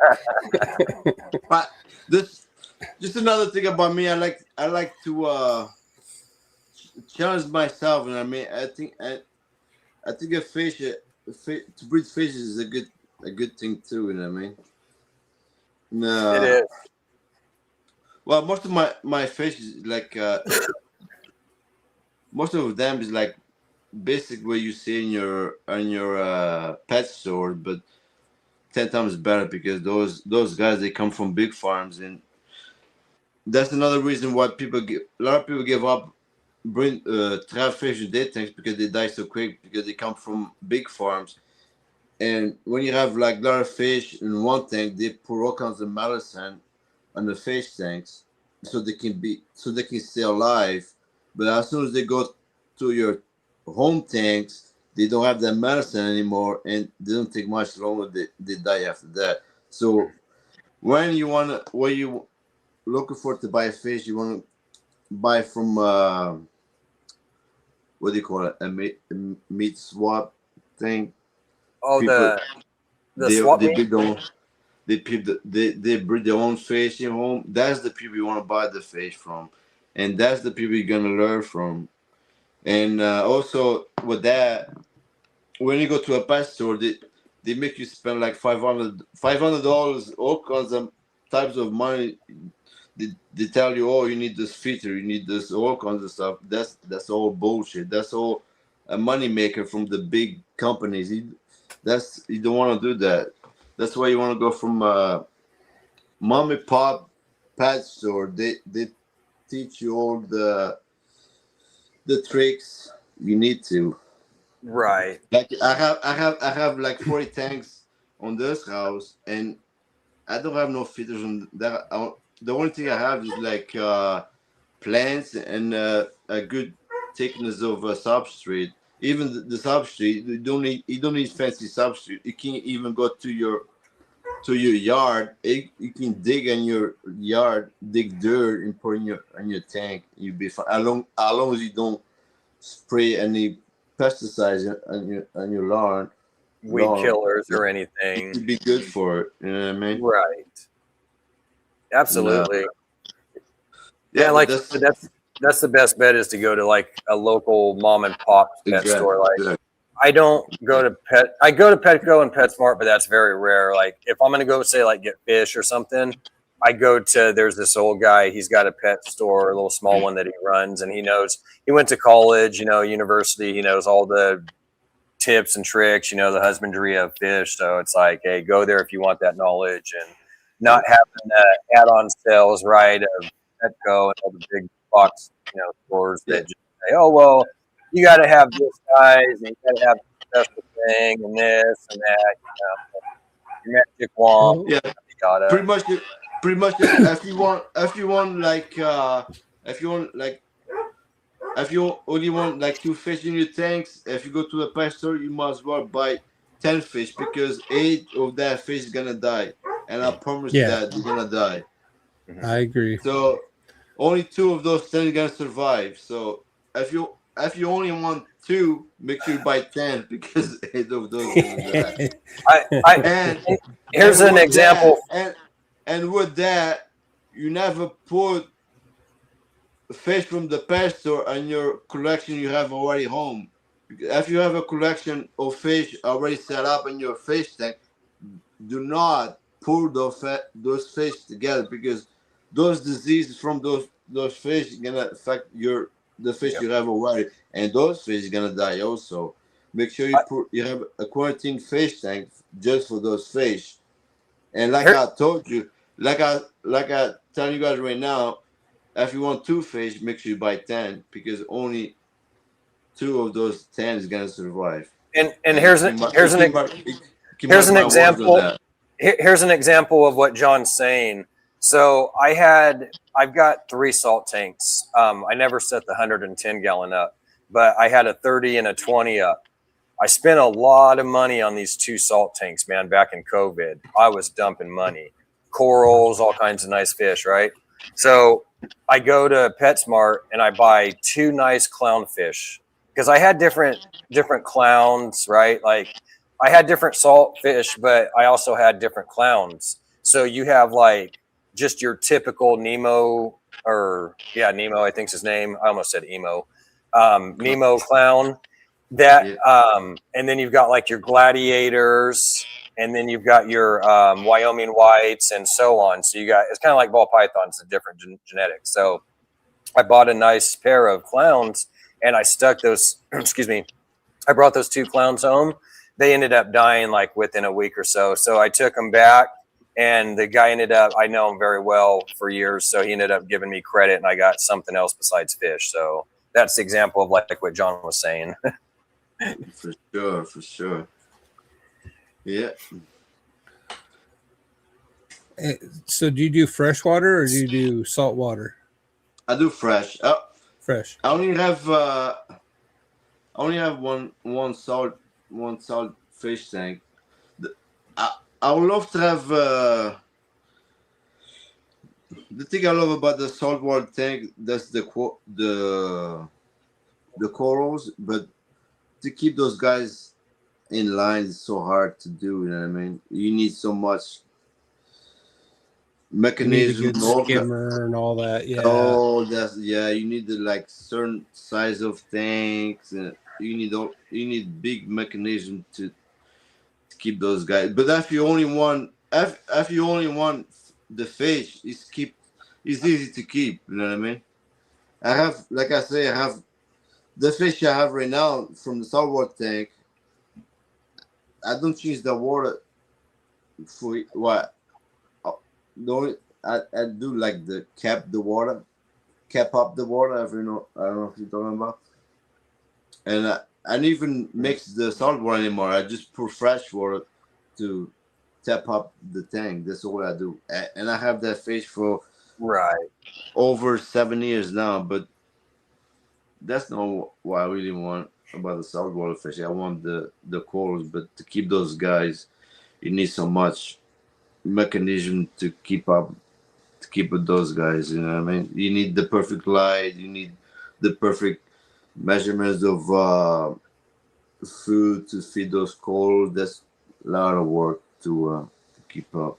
But this just another thing about me. I like to challenge myself, and I mean, I think a fish to breed fish is a good thing too. You know what I mean? No. It is. Well, most of my fish is like most of them is like basic what you see in your pet store, but 10 times better because those guys, they come from big farms, and that's another reason why a lot of people give up bring trap fish in their tanks because they die so quick because they come from big farms. And when you have like a lot of fish in one tank, they pour all kinds of medicine on the fish tanks so they can stay alive. But as soon as they go to your home tanks, they don't have that medicine anymore, and they don't take much longer. They die after that. So when you looking for to buy a fish, you want to buy from what do you call it? A meat swap thing. Oh, People, the swap they meet? breed their own, they breed their own fish in home. That's the people you want to buy the fish from, and that's the people you're gonna learn from. And also with that, when you go to a pet store, they make you spend like $500, all kinds of types of money. They tell you, oh, you need this feature, you need this, all kinds of stuff. That's all bullshit. That's all a money maker from the big companies. You don't want to do that. That's why you want to go from mom and pop pet store. They teach you all the tricks you need to. Right. Like I have like 40 tanks on this house, and I don't have no feeders on that. The only thing I have is like plants and a good thickness of substrate. Even the substrate, you don't need fancy substrate. You can even go to your yard. You can dig in your yard, dig dirt and put in your tank. You'll be fine. As long as you don't spray any pesticides on your lawn. Weed killers or anything. It'd be good for it. You know what I mean? Right. Absolutely. No. Yeah, like that's the best bet is to go to like a local mom and pop pet store. Like I don't go to Petco and PetSmart, but that's very rare. Like if I'm gonna go say like get fish or something, I go to there's this old guy, he's got a pet store, a little small one that he runs, and he went to college, university, he knows all the tips and tricks, the husbandry of fish. So it's like, hey, go there if you want that knowledge and not having add-on sales, right, of Petco and all the big box, stores that just say, oh, well, you got to have this size and you got to have this special thing and this and that, your magic wand. Yeah, pretty much. If you want like if you only want like 2 fish in your tanks, if you go to the pet store, you must well buy 10 fish because 8 of that fish is gonna die, and I promise Yeah, that they're gonna die. I agree. So only 2 of those 10 are gonna survive. So if you only want 2, make sure you buy 10 because 8 of those gonna die. I And here's and an with example. that, and with that, you never put fish from the pet store in your collection you have already home. If you have a collection of fish already set up in your fish tank, do not pour those fish together because those diseases from those fish gonna affect the fish Yep. you have already, and those fish gonna die also. Make sure you have a quarantine fish tank just for those fish. And like Here, I told you, like I tell you guys right now, if you want 2 fish, make sure you buy 10 because only 2 of those 10 is gonna survive. and And here's you an might here's you an can mark, you can here's mark an my words on example. that. Here's an example of what John's saying. So I've got 3 salt tanks. I never set the 110 gallon up, but I had a 30 and a 20 up. I spent a lot of money on these 2 salt tanks, man. Back in COVID, I was dumping money, corals, all kinds of nice fish, right? So I go to PetSmart and I buy 2 nice clownfish because I had different clowns, right? Like I had different salt fish, but I also had different clowns. So you have like just your typical Nemo, or yeah, Nemo, I think's his name. I almost said emo. Nemo clown. That Yeah. And then you've got like your gladiators, and then you've got your Wyoming whites, and so on. So it's kind of like ball pythons, a different genetics. So I bought a nice pair of clowns, and I stuck those. Excuse me. I brought those 2 clowns home. They ended up dying like within a week or so. So I took them back, and the guy I know him very well for years. So he ended up giving me credit, and I got something else besides fish. So that's the example of like what John was saying. For sure. Yeah. So do you do freshwater or do you do saltwater? I do fresh. Fresh. I only have one salt fish tank. I would love to have the thing I love about the saltwater tank. That's the corals, but to keep those guys in line is so hard to do. You know what I mean? You need so much You need a mechanism. good skimmer and all that. Yeah. Oh, you need the like certain size of tanks, and you need big mechanism to keep those guys. But if you only want the fish, it's easy to keep. You know what I mean? I have the fish I have right now from the saltwater tank. I don't change the water for what. The only I do like the cap up the water. If you know, I don't know if you're talking about. And I don't even mix the salt water anymore. I just pour fresh water to tap up the tank. That's all I do. And I have that fish for Right. over 7 years now. But that's not what I really want about the saltwater fish. I want the corals, but to keep those guys, you need so much mechanism to keep with those guys. You know what I mean? You need the perfect light. You need the perfect measurements of food to feed those corals. That's a lot of work to keep up.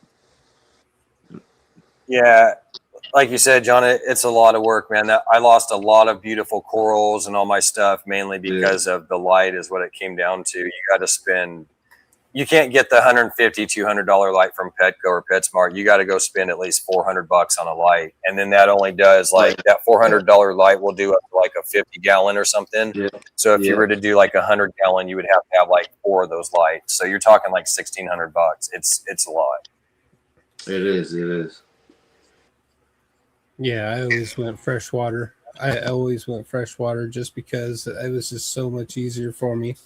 Yeah, like you said, John, it's a lot of work, man. I lost a lot of beautiful corals and all my stuff mainly because of the light is what it came down to. You can't get the $150, $200 light from Petco or PetSmart. You got to go spend at least $400 on a light. And then that only does like that $400 light will do up to like a 50 gallon or something. Yeah. So if you were to do like 100 gallon, you would have to have like 4 of those lights. So you're talking like $1,600. It's a lot. It is. Yeah, I always went freshwater. Just because it was just so much easier for me.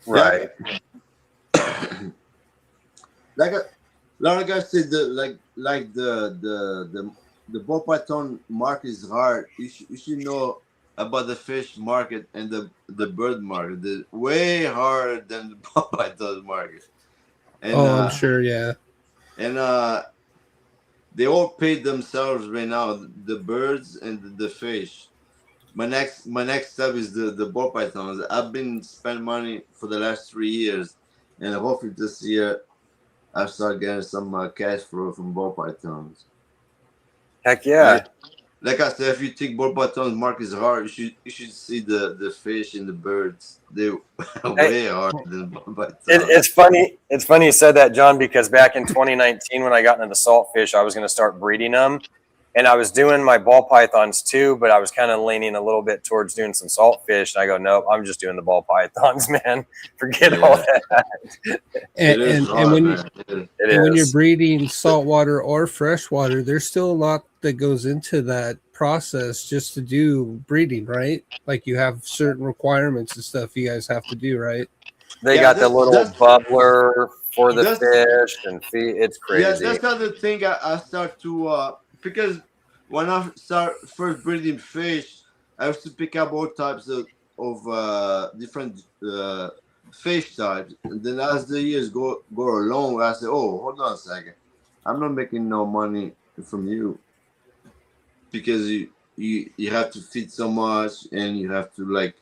Right. Like a lot of guys say the the ball python market is hard. You should know about the fish market and the bird market. They're way harder than the ball python market. And Oh, I'm sure. Yeah. and they all pay themselves right now. The birds and the fish. My next step is the ball pythons. I've been spending money for the last 3 years, and hopefully this year I start getting some cash flow from ball pythons. Heck yeah. Like I said, if you think ball pythons market is hard, you should see the fish and the birds. They're way harder than ball pythons. It's funny. It's funny you said that, John, because back in 2019, when I got into the saltfish, I was going to start breeding them, and I was doing my ball pythons too, but I was kind of leaning a little bit towards doing some saltfish. And I go, nope, I'm just doing the ball pythons, man. Forget all that. And, It is and, hard, and when man. and when you're breeding saltwater or freshwater, there's still a lot that goes into that process just to do breeding, right? Like you have certain requirements and stuff you guys have to do, right? They got the little bubbler for the fish and feed. It's crazy. Yeah, that's not the thing I start to because when I start first breeding fish, I have to pick up all types of different fish types. And then as the years go along, I say, oh, hold on a second, I'm not making no money from you because you have to feed so much and you have to like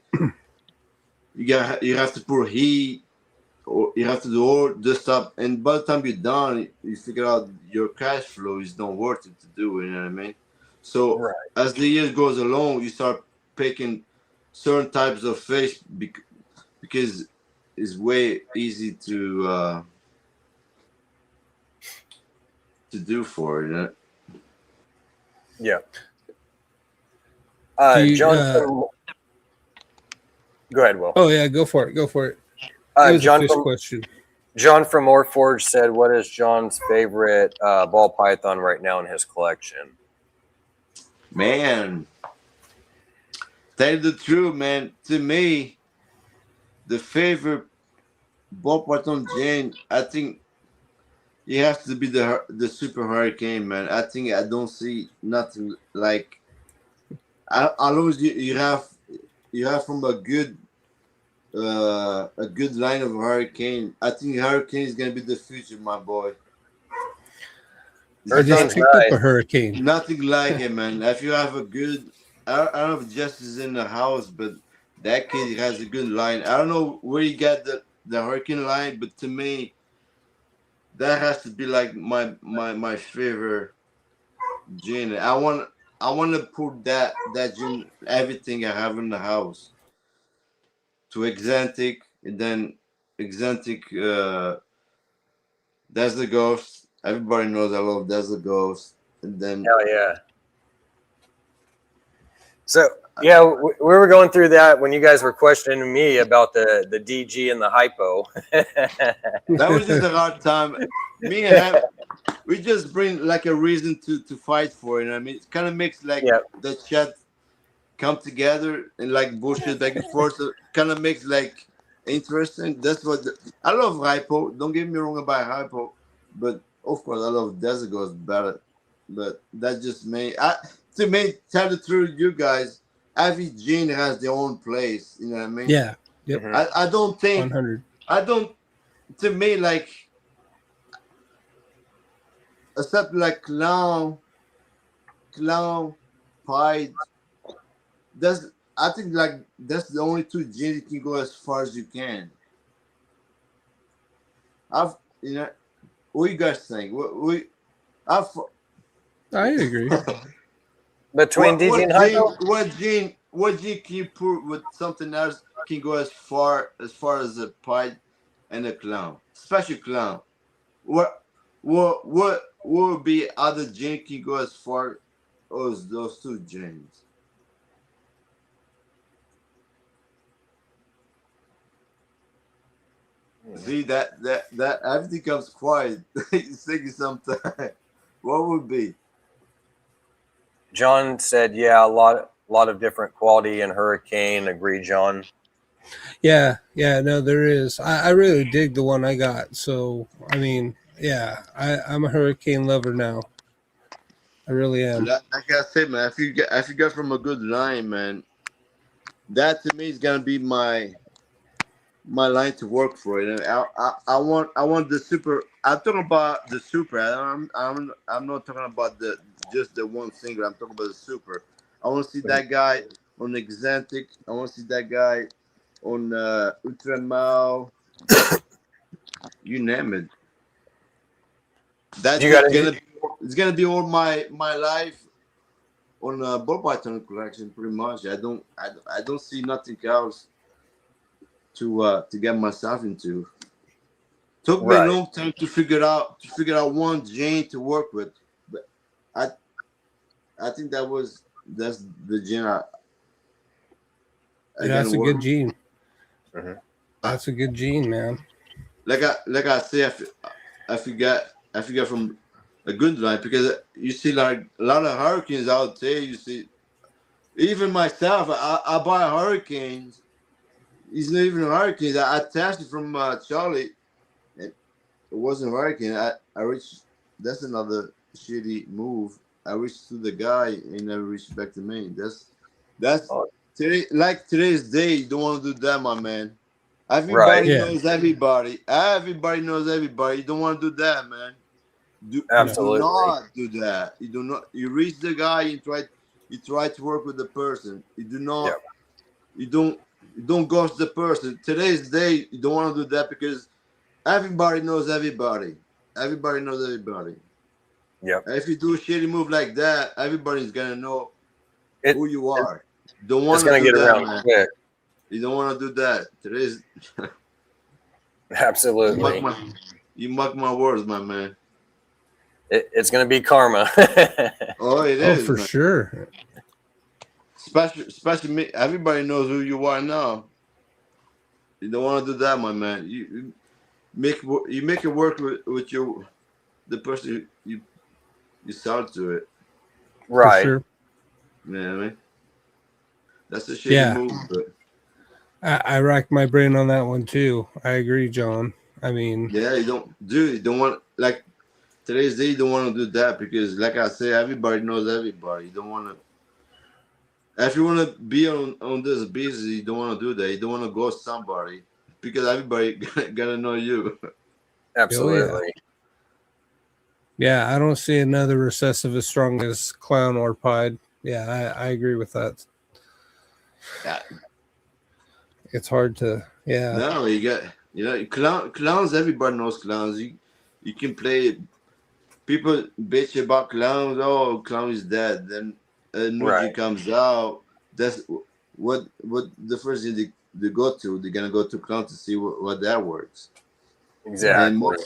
you have to pour heat. Or you have to do all this stuff, and by the time you're done, you figure out your cash flow is not worth it to do. You know what I mean? So as the years goes along, you start picking certain types of fish because it's way easy to do for it. You know? Yeah. John, go ahead, Will. Oh yeah, go for it. Go for it. John from, question. John from Morphs said, "What is John's favorite ball python right now in his collection?" Man, tell you the truth, man. To me, the favorite ball python Jane, I think it has to be the Super Hurricane, man. I think I don't see nothing like. I always you have from a good line of Hurricane. I think Hurricane is gonna be the future, my boy. I just picked up a Hurricane. Nothing like it, man. If you have a good, I don't know if Jess is in the house, but that kid has a good line. I don't know where you got the Hurricane line, but to me, that has to be like my favorite gin. I want to put that gin everything I have in the house. To Exantic, and then Exantic, Desert Ghost. Everybody knows I love Desert Ghost. And then hell yeah. So yeah, we were going through that when you guys were questioning me about the DG and the hypo. That was just a hard time. Me and him, we just bring like a reason to fight for it. I mean, it kind of makes like the chat come together and like bullshit back and forth. So kind of makes like interesting. That's what I love hypo. Don't get me wrong about hypo, but of course I love Desert Ghost better. But that just to me, tell the truth, you guys, every gene has their own place. You know what I mean? Yeah. Yep. I don't think 100. I don't. To me, like except like clown, pied. I think like that's the only two genes you can go as far as you can. What you guys think? I agree. Between DG and hypo, what gene can you put with something else can go as far as a pied and a clown, especially clown. What would be other gene can go as far as those two genes? See that everything comes quiet. It's taking some time. What would be? John said, "Yeah, a lot of different quality in Hurricane." Agree, John. Yeah, no, there is. I really dig the one I got. So I mean, yeah, I'm a Hurricane lover now. I really am. Like I said, man, if you get from a good line, man, that to me is gonna be my line to work for it. And I want the super. I'm talking about the super. I'm not talking about the just the one single. I'm talking about the super. I want to see that guy on Exantic. I want to see that guy on Ultramal. You name it. That's You just gotta it's gonna be all my life on ball python collection. Pretty much. I don't see nothing else to get myself into. Took me a Right. long time to figure out one gene to work with, but I think that's the gene I Yeah, that's a can good work. gene. Mhm. That's a good gene, man. Like I say, I forget from a good line because you see like a lot of hurricanes out there. You see, even myself, I buy hurricanes. It's not even a hurricane. I attached it from Charlie. It wasn't working. I reached. That's another shitty move. I reached to the guy and never reached back to me. That's Oh, today. Like today's day, you don't want to do that, my man. right. Everybody Yeah. knows everybody. Everybody knows everybody. You don't want to do that, man. You do Absolutely. not do that. You do not. You reach the guy. You try to work with the person. You do not. Yep. You don't ghost the person. Today's day, you don't want to do that because everybody knows everybody. Everybody knows everybody. Yep. And if you do a shitty move like that, everybody's gonna know It, who you are. Don't it's want to gonna do get that, around man. quick. You don't want to do that. Today's Absolutely. you mock my words, my man. It's gonna be karma. Oh, it Oh, is, for man. sure. Especially me. Everybody knows who you are now. You don't want to do that, my man. You make it work with the person you sell to it. For Right. sure. You know what I mean? That's a shitty Yeah. move, but I racked my brain on that one too. I agree, John. I mean, yeah, you don't want like today's day. You don't want to do that because, like I say, everybody knows everybody. You don't want to. If you want to be on this business, you don't want to do that. You don't want to ghost somebody because everybody gotta know you. Absolutely. yeah, I don't see another recessive as strong as Clown or Pied. Yeah, I agree with that. Yeah. It's hard to, yeah. No, clowns. Everybody knows clowns. You can play. People bitch about clowns. Oh, clown is dead. Then emoji Right. comes out. That's what the first thing they go to. They're gonna go to clown to see what that works. And Exactly.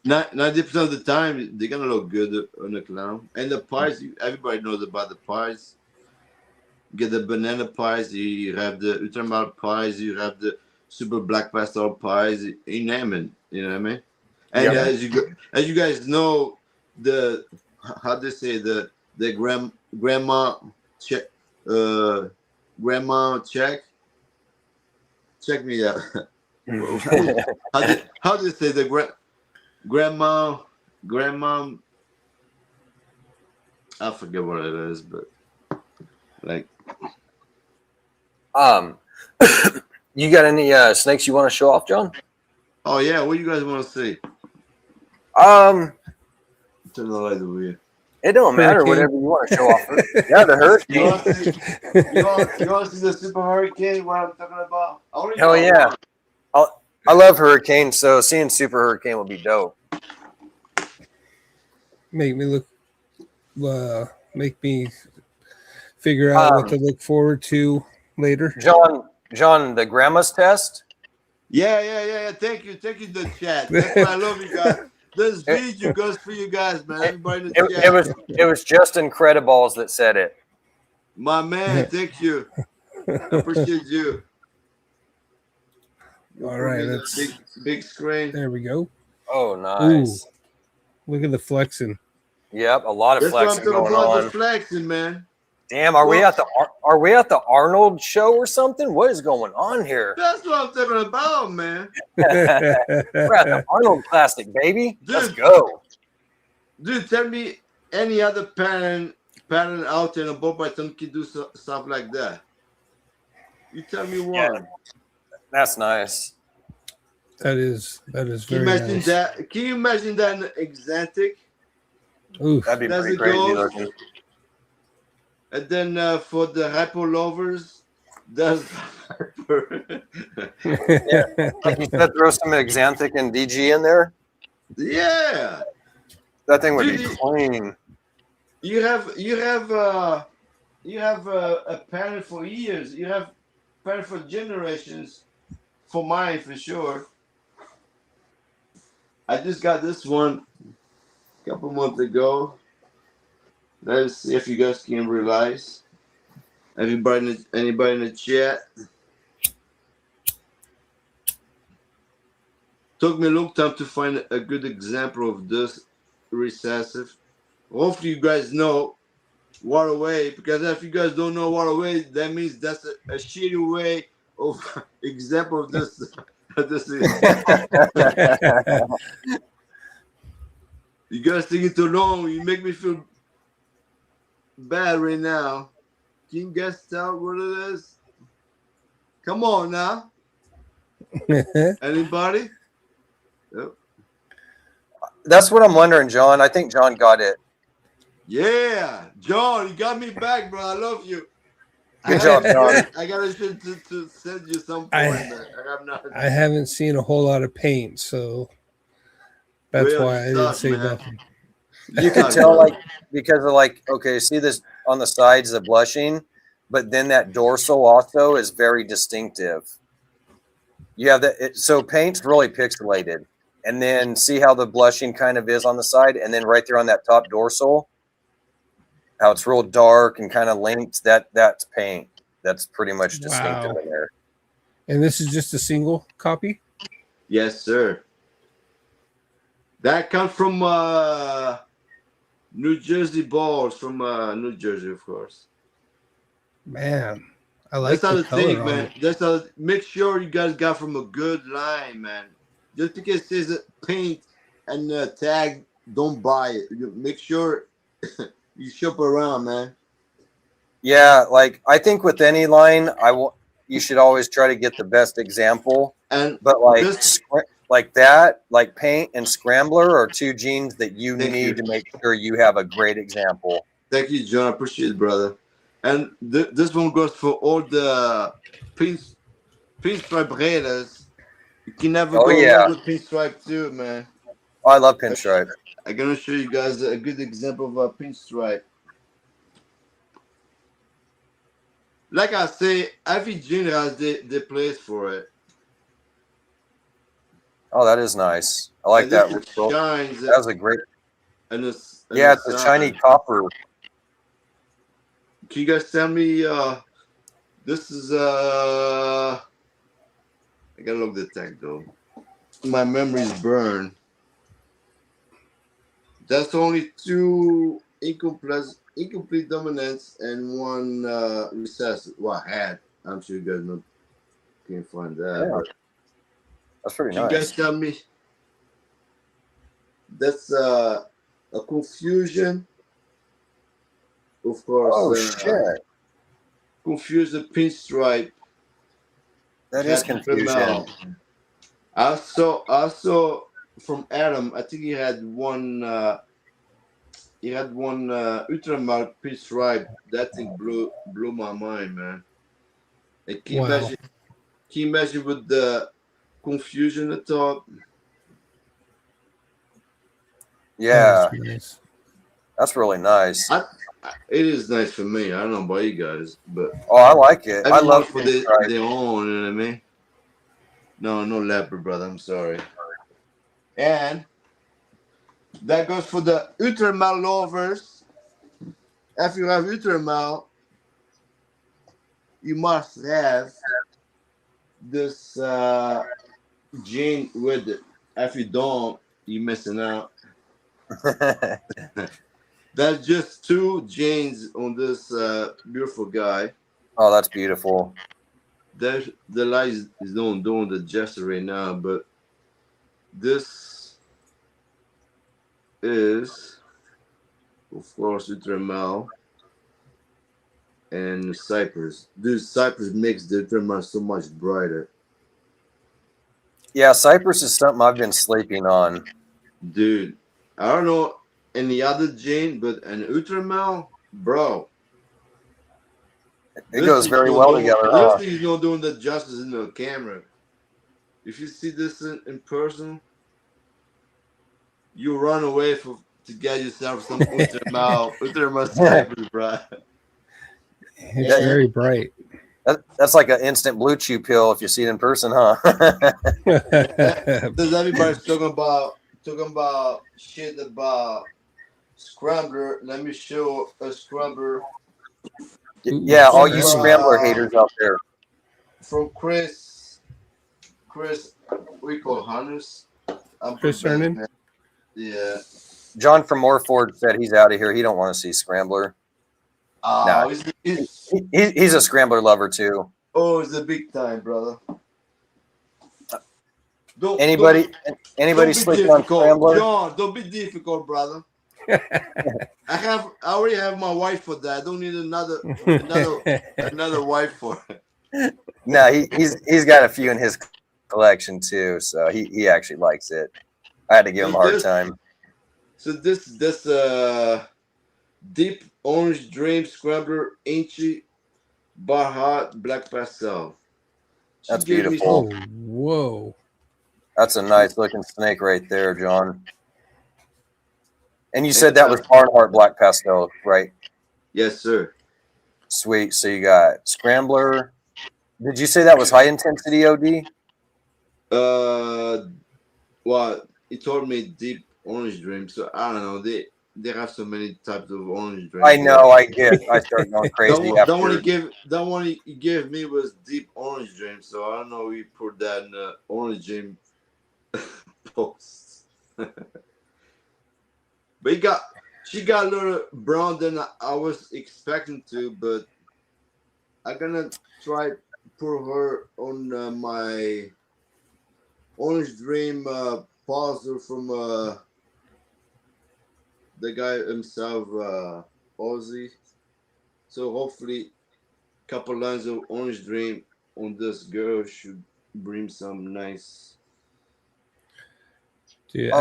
90% of the time, they're gonna look good on a clown. And the pies, everybody knows about the pies. You get the banana pies. You have the ultramar pies. You have the super black pastel pies. You name it. You know what I mean? And Yep. as you guys know, the how they say the check grandma check me out. How do you say the grandma? I forget what it is, but like You got any snakes you want to show off, John? oh yeah, what do you guys want to see? Turn the lights over here. It don't matter. Hurricane. Whatever you want to show off. Yeah, the You hurricane. want to see? You want to see the super hurricane? What I'm talking about? I only Hell know yeah. one. I love hurricane, so seeing super hurricane would be dope. Make me look, make me figure out what to look forward to later. John, the grandma's test. Yeah. Thank you, the chat. That's why I love you guys. This video goes for you guys, man. Everybody in the chat. It was just Incredibles that said it. My man, thank you. I appreciate you. All right, let's big screen. there we go. Oh, nice. Ooh, look at the flexing. Yep, a lot of That's what I'm flexing talking going about. on. The flexing, man. Damn, are we at the Arnold show or something? What is going on here? That's what I'm talking about, man. We're at the Arnold Classic, baby. Let's Dude. go. Dude, tell me any other pattern out there in a ball python can do stuff like that. You tell me one. That's nice. That is Can you very imagine nice. that? Can you imagine that in Exantic? Oof. That'd be Does pretty it crazy go? looking. And then for the hyper lovers, there's hyper. Like you said, throw some Xanthic and DG in there. Yeah. That thing would be Dude, clean. You have a pattern for years. You have pattern for generations. For mine, for sure. I just got this one a couple months ago. Let's see if you guys can realize. Anybody in the chat? Took me a long time to find a good example of this recessive. Hopefully you guys know Waterway, because if you guys don't know Waterway, that means that's a shitty way of example of this. You guys taking too long. You make me feel bad right now. Can you guys tell what it is? Come on now. Anybody? Yep. That's what I'm wondering, John. I think John got it. Yeah, John, you got me back, bro. I love you. Good job, John. I gotta to send you some point. I haven't seen a whole lot of paint, so that's why I didn't say nothing. You can tell, like, because of like, okay, see this on the sides, the blushing, but then that dorsal also is very distinctive. You have that, so paint's really pixelated, and then see how the blushing kind of is on the side, and then right there on that top dorsal, how it's real dark and kind of linked. That's paint. That's pretty much distinctive in there. And this is just a single copy? Yes, sir. That comes from New Jersey balls, from New Jersey, of course. Man, I like that's the how the thing, color man. That's how. Make sure you guys got from a good line, man. Just because it says paint and tag, don't buy it. You make sure you shop around, man. Yeah, like I think with any line, you should always try to get the best example. But like that, like paint and scrambler are two genes that you need to make sure you have a great example. Thank you, John. I appreciate it, brother. And this one goes for all the pinstripe raiders. You can never go wrong with pinstripe too, man. Oh, I love pinstripe. I'm gonna show you guys a good example of a pinstripe. Like I say, every gene has the place for it. Oh, that is nice. I like that. Shines. That was a great. It's a shiny copper. Can you guys tell me? This is I gotta look the tag though. My memory's burned. That's only two incomplete dominance and one recessive. Well, I had. I'm sure you guys can't find that. Yeah. But that's pretty nice. Can you guys tell me? That's a confusion. Of course. Oh shit! Confuse the pinstripe. That is confusion. Also from Adam, I think he had one. He had one Ultramar pinstripe. That thing blew my mind, man. And can you imagine with the confusion at top? Yeah, that's really nice. It is nice for me. I don't know about you guys, but I like it. I love for their own. You know what I mean? No leopard, brother. I'm sorry. And that goes for the Ultramal lovers. If you have Ultramal, you must have this gene with it. If you don't, you're missing out. That's just two genes on this beautiful guy. Oh, that's beautiful. The light is doing the gesture right now, but this is of course, Ultramel, and Cypress. Dude, Cypress makes the Ultramel so much brighter. Yeah, Cypress is something I've been sleeping on. Dude, I don't know any other Jane, but an Ultramel, bro. It goes very well together. This Huh? thing is not doing the justice in the camera. If you see this in person, you run away to get yourself some Ultramel Cypress, bro. It's very bright. That's like an instant blue chew pill if you see it in person, huh? Because everybody's talking about shit about Scrambler. Let me show a Scrambler. Yeah, all you Scrambler haters out there. From Chris, we call Hunters. Chris Hernan? Yeah. John from Morford said he's out of here. He don't want to see Scrambler. No, he's a Scrambler lover too. Oh, it's a big time, brother. Anybody sleeping on Scrambler? John, don't be difficult, brother. I already have my wife for that. I don't need another wife for it. No, he's got a few in his collection too, so he actually likes it. I had to give him a hard time. So this Deep Orange Dream Scrambler Inchy Barhat Black Pastel. That's beautiful. Oh, whoa. That's a nice looking snake right there, John. And you said that was Barnhart Black Pastel, right? Yes, sir. Sweet. So you got Scrambler. Did you say that was high intensity OD? Well, he told me Deep Orange Dream, so I don't know. They have so many types of orange dreams. I know. I started going crazy. The one he gave me was Deep Orange Dream, so I don't know. We put that in the Orange Dream post. But she got a little brown than I was expecting to, but I'm gonna try put her on my Orange Dream puzzle from the guy himself, Ozzy. So hopefully, a couple lines of Orange Dream on this girl should bring some nice. Dude,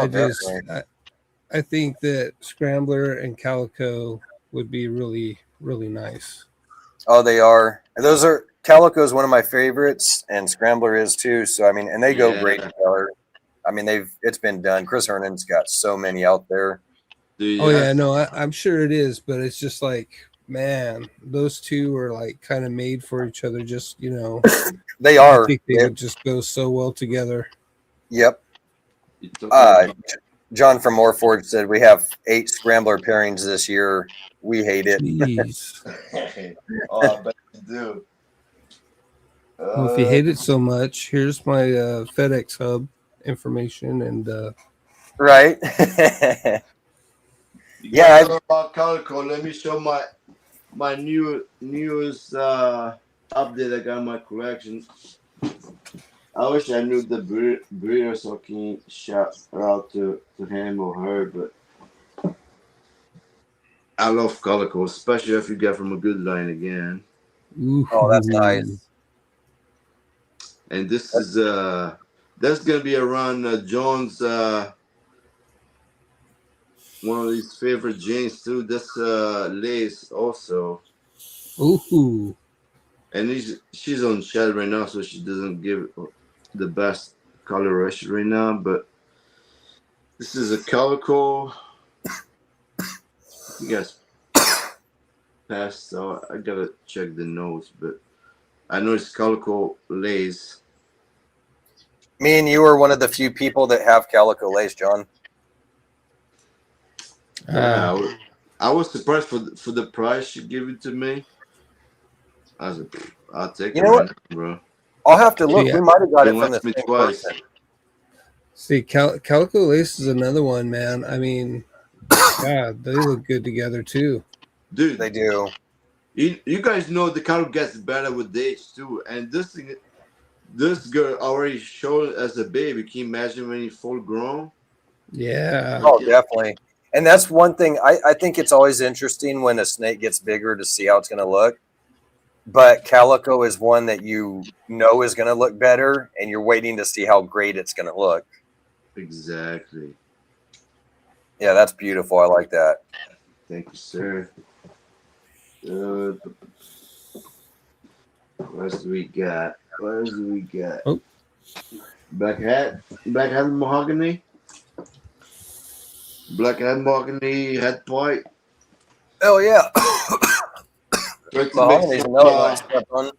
I think that Scrambler and Calico would be really, really nice. Oh, they are. Those are Calico is one of my favorites, and Scrambler is too. So I mean, and they go great together. I mean, it's been done. Chris Hernan's got so many out there. Oh yeah, no, I'm sure it is, but it's just like, man, those two are like kind of made for each other. Just they are. I think they would just go so well together. Yep. John from Morford said we have 8 Scrambler pairings this year. We hate it. Oh, I bet you do. Well, if you hate it so much, here's my FedEx hub information and right. Yeah. About Calico, let me show my newest update I got in my collection. I wish I knew the breeder so I can shout out to him or her, but I love Calico, especially if you get from a good line again. Oh, that's nice. And this is that's gonna be around John's one of his favorite jeans too. That's lace also. Ooh. And she's on shed right now, so she doesn't give the best coloration right now. But this is a Calico. You guys passed, so I gotta check the notes, but I know it's Calico lace. Me and you are one of the few people that have Calico lace, John. Yeah, I was surprised for the price she gave it to me. I was like, I'll take it. You know what, bro? I'll have to look. Yeah. We might have got She it from the wants me same twice. person. See, Calico lace is another one, man. I mean, God, they look good together too. Dude, They do. You guys know the color gets better with age too, and this girl already showed as a baby. Can you imagine when he's full grown? Yeah. Oh, definitely. And that's one thing I think it's always interesting when a snake gets bigger to see how it's going to look. But calico is one that you know is going to look better, and you're waiting to see how great it's going to look. Exactly. Yeah, that's beautiful. I like that. Thank you, sir. What else do we got? Oh. Black hat mahogany. Black hat mahogany head point. Oh yeah. Try to make Mahogany's some, another one I step on.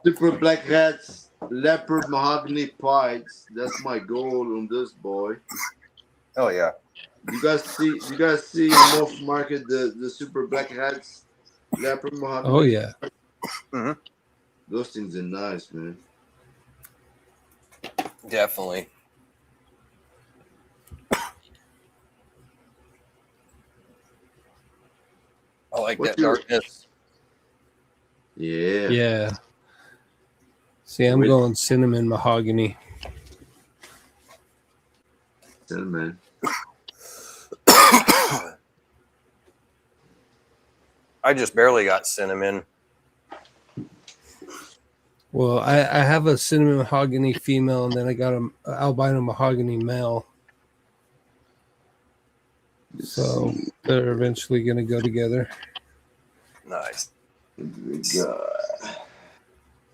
super black hats, leopard mahogany pipes. That's my goal on this boy. Oh yeah. You guys see in Morph Market the super black hats, leopard mahogany. Oh yeah. Mm-hmm. Those things are nice, man. Definitely. I like that darkness. Yeah. Yeah. See, I'm going cinnamon mahogany. Cinnamon. I just barely got cinnamon. Well, I have a cinnamon mahogany female, and then I got an albino mahogany male. So they're eventually going to go together. Nice. We got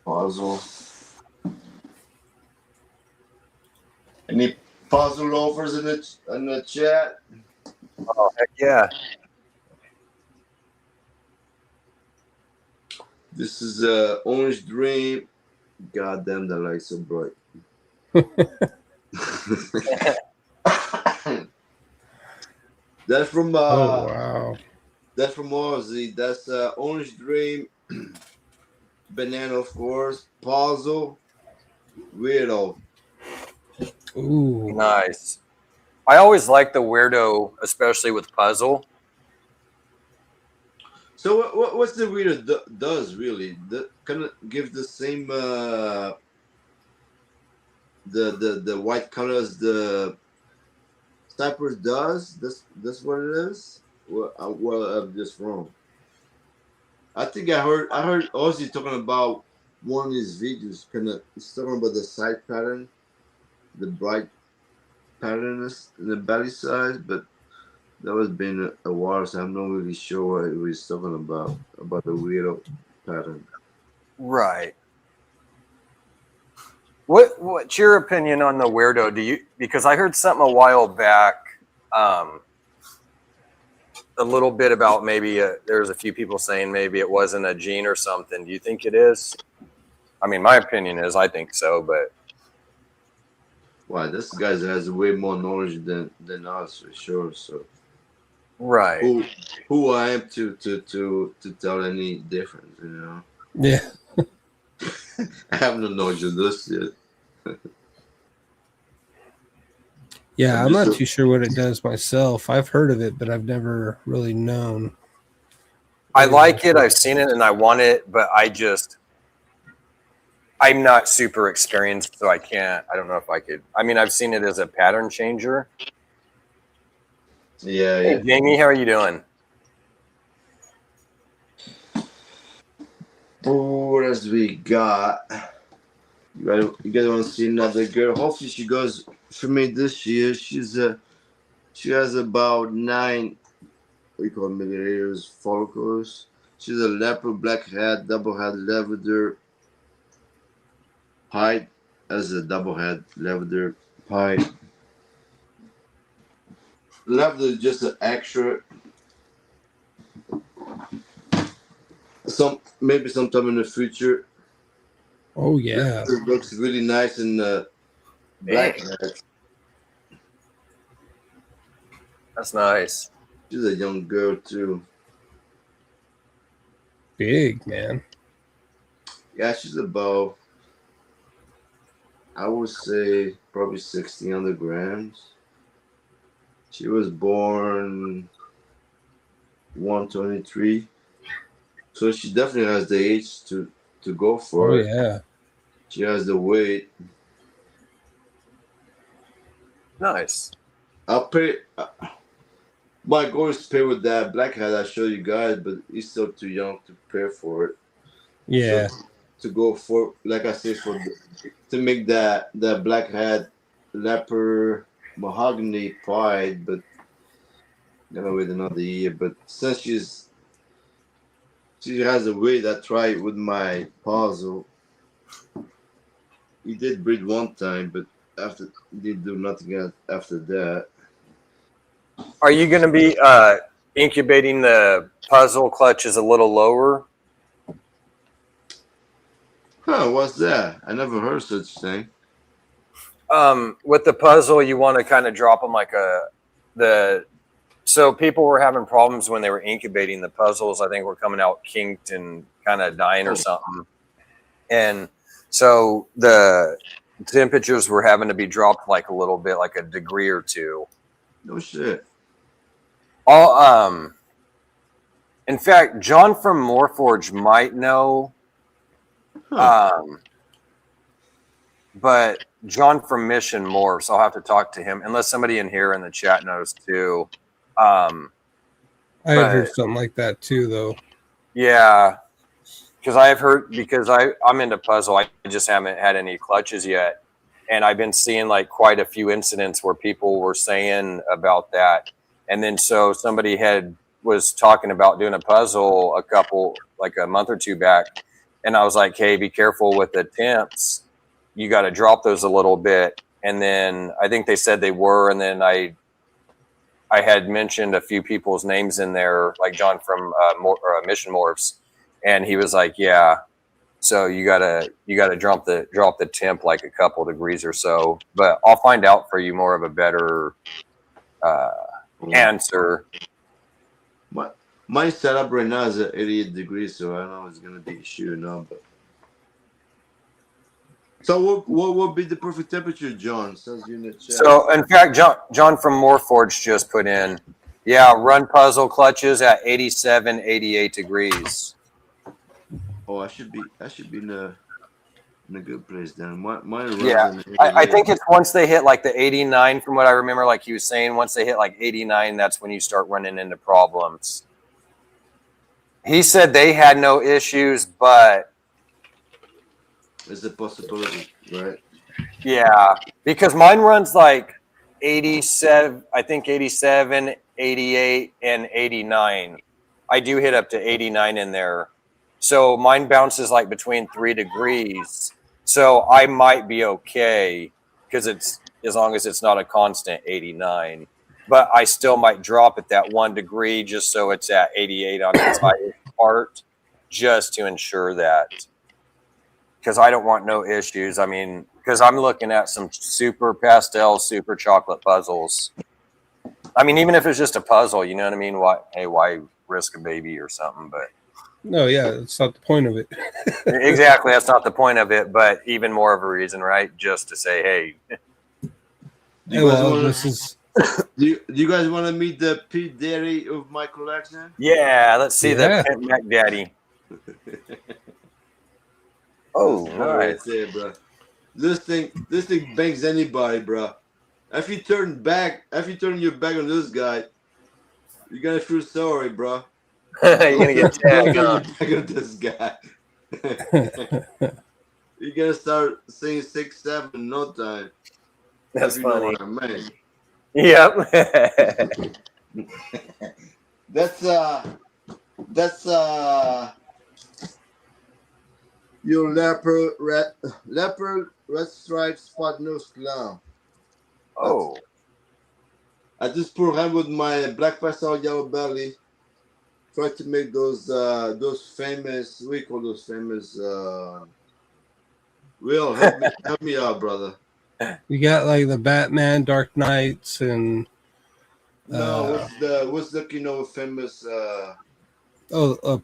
puzzle. Any puzzle loafers in the chat? Oh heck yeah. This is Orange Dream. God damn, the light's so bright. That's from Oh wow. That's from Ozzy. That's Orange Dream, Banana, of course, Puzzle, Weirdo. Ooh. Nice. I always like the weirdo, especially with puzzle. So what's the Weirdo does really? Kind of give the same the white colors the Cypress does. That's what it is. Well, I'm just wrong. I think I heard Ozzy talking about one of his videos. He's talking about the side pattern, the bright pattern in the belly size, but that was been a while, so I'm not really sure what he was talking about the weirdo pattern. Right. What's your opinion on the weirdo? Because I heard something a while back, a little bit about maybe there's a few people saying maybe it wasn't a gene or something. Do you think it is? I mean, my opinion is I think so, but Wow, this guy has way more knowledge than us for sure. So right. who I am to tell any difference, you know? Yeah. I have no knowledge of this yet. Yeah, I'm not too sure what it does myself. I've heard of it, but I've never really known. I like it. I've seen it and I want it, but I'm not super experienced, so I don't know if I could. I mean, I've seen it as a pattern changer. Yeah. Hey, Jamie, how are you doing? What else we got? You guys want to see another girl? Hopefully she goes for me this year. She has about 9 millimeters follicles. She's a leopard black head, double head lavender height as a double head lavender height. Lavender is just an extra. Maybe sometime in the future. Oh yeah. It looks really nice in black head. That's nice. She's a young girl too. Big, man. Yeah, she's about, I would say, probably 1,600 grams. She was born 123. So she definitely has the age to go for it. Oh yeah. She has the weight. Nice. I'll pay. My goal is to pay with that black hat I showed you guys, but he's still too young to prepare for it. Yeah. So to go for, like I said, to make that black hat leopard mahogany pied, but gonna wait another year. But since she has a weight, I tried with my puzzle. He did breed one time, but after didn't do nothing else after that. Are you going to be incubating the puzzle clutches a little lower? Huh? What's that? I never heard such thing. With the puzzle, you want to kind of drop them like so people were having problems when they were incubating the puzzles. I think were coming out kinked and kind of dying or something. And so the temperatures were having to be dropped like a little bit, like a degree or two. No shit. In fact, John from Morphs might know. But John from Mission Morphs, I'll have to talk to him, unless somebody in here in the chat knows too. I had heard something like that too, though. Yeah, because I'm into puzzle. I just haven't had any clutches yet, and I've been seeing like quite a few incidents where people were saying about that, and then so somebody was talking about doing a puzzle like a month or two back, and I was like, hey, be careful with the temps. You got to drop those a little bit. And then I think they said they were. And then I had mentioned a few people's names in there, like John from Mission Morphs. And he was like, yeah, so you gotta drop the temp like a couple degrees or so. But I'll find out for you more of a better answer. My setup right now is at 88 degrees, so I don't know if it's gonna be a shoe or not, but. So what would be the perfect temperature, John? Says you in the chat. So in fact, John from Morphs just put in, yeah, run puzzle clutches at 87, 88 degrees. Oh, I should be in a good place then. Mine runs Yeah, I think it's once they hit like the 89, from what I remember, like he was saying, once they hit like 89, that's when you start running into problems. He said they had no issues, but it's a possibility, right? Yeah, because mine runs like 87, I think 87, 88, and 89. I do hit up to 89 in there. So mine bounces like between 3 degrees. So I might be okay because it's as long as it's not a constant 89. But I still might drop it that 1 degree just so it's at 88 on its highest part, just to ensure that. Because I don't want no issues. I mean, because I'm looking at some super pastel, super chocolate puzzles. I mean, even if it's just a puzzle, you know what I mean? Why risk a baby or something? But no, yeah, that's not the point of it. Exactly, that's not the point of it. But even more of a reason, right? Just to say, hey. Do you guys want to meet the Pete Daddy of my collection? Yeah, let's see the Pimp Mac Daddy. Oh, nice. Right there, bro. This thing bangs anybody, bro. If you turn your back on this guy, you're gonna feel sorry, bro. You're gonna get tagged up. Back on this guy. You're gonna start saying 6, 7 in no time. That's funny. Man. Yep. That's your leopard red stripe spot nose clown. Oh. I just programmed with my black pastel yellow belly. Try to make those famous, we call those famous Will, help me out, brother. You got like the Batman Dark Knights and what's the famous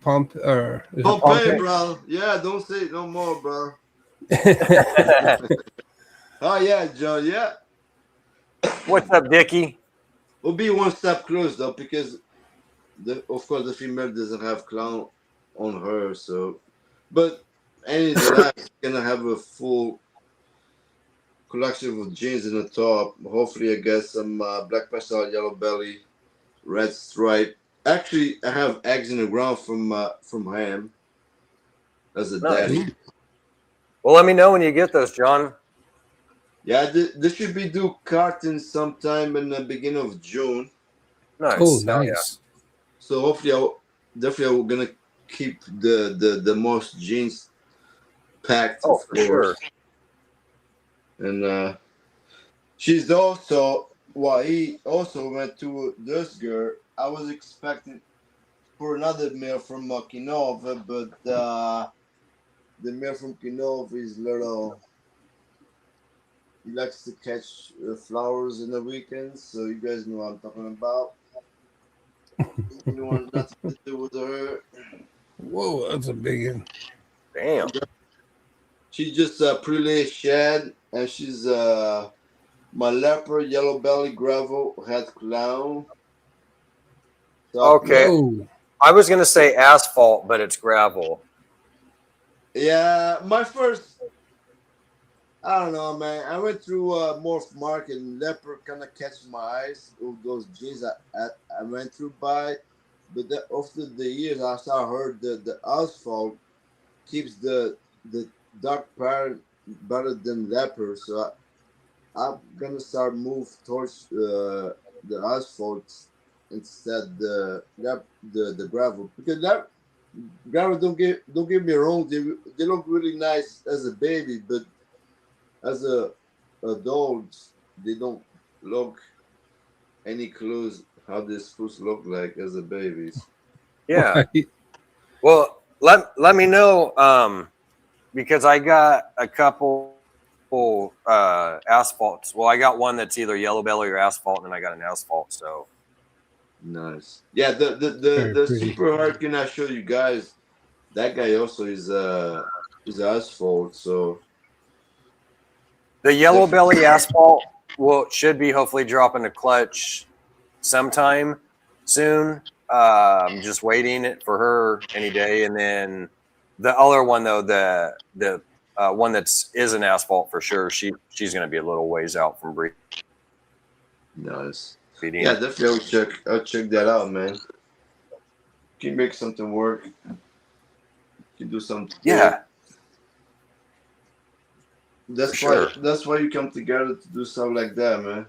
Pompeii, bro. Yeah, don't say it no more, bro. Oh yeah, John, yeah. What's up, Dickie? We'll be one step close though, because of course the female doesn't have clown on her, so but any last gonna have a full collection of jeans in the top. Hopefully, I get some black pastel, yellow belly, red stripe. Actually, I have eggs in the ground from ham as a Nice. daddy. Well, let me know when you get those, John. Yeah, this should be due carton sometime in the beginning of June. Nice. Oh, Hell yeah. nice. So hopefully, I'm gonna keep the most jeans packed, Oh, of for course. sure. And she's also he also went to this girl. I was expecting for another male from Kinova, but the male from Kinova is little. He likes to catch flowers in the weekends, so you guys know what I'm talking about. You want nothing to do with her. Whoa, that's a big one. Damn. She's just a pretty shed, and she's my leopard, yellow belly, gravel, head clown. Okay. Whoa. I was going to say asphalt, but it's gravel. Yeah, my first. I don't know, man. I went through Morph Market and leopard kind of catches my eyes. Those jeans I went through by, but after the years, I heard the asphalt keeps the dark parrot better than leopard. So I'm gonna start move towards the asphalt instead the gravel, because that gravel don't get me wrong, they look really nice as a baby, but as a adult they don't look any close how they're supposed to look like as a babies. Yeah. Right. Well, let me know because I got a couple asphalts. Well, I got one that's either yellow belly or asphalt, and then I got an asphalt. So Nice. Yeah, the Very pretty. super hurricane I showed you guys, that guy also is asphalt. So the yellow belly asphalt should be hopefully dropping a clutch sometime soon. I'm just waiting for her any day, and then the other one though, the one that's is an asphalt for sure. She's going to be a little ways out from breeding. nice. Yeah, definitely I'll check that out, man. Can make something work. Can do something. Yeah. That's For why sure. that's why you come together to do something like that, man.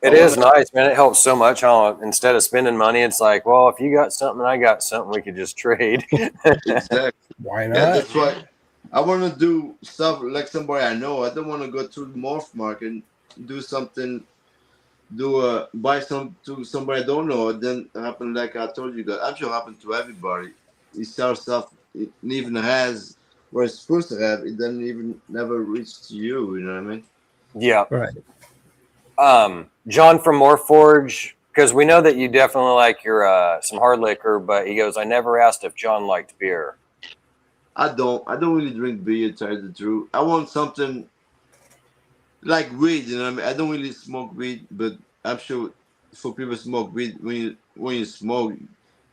It is nice, man. It helps so much. How instead of spending money, it's like, well, if you got something, I got something, we could just trade. Exactly. Why not? Yeah, that's why I want to do stuff like somebody I know. I don't want to go through the morph market and do something, buy some to somebody I don't know. It then happen like I told you guys. I'm sure it happened to everybody. You sell stuff, it even has what it's supposed to have. It doesn't even never reach to you. You know what I mean? Yeah. Right. John from Morphforge, because we know that you definitely like your some hard liquor, but he goes, I never asked if John liked beer. I don't really drink beer, to tell you the truth. I want something like weed, you know what I mean? I don't really smoke weed, but I'm sure for people who smoke weed, when you smoke,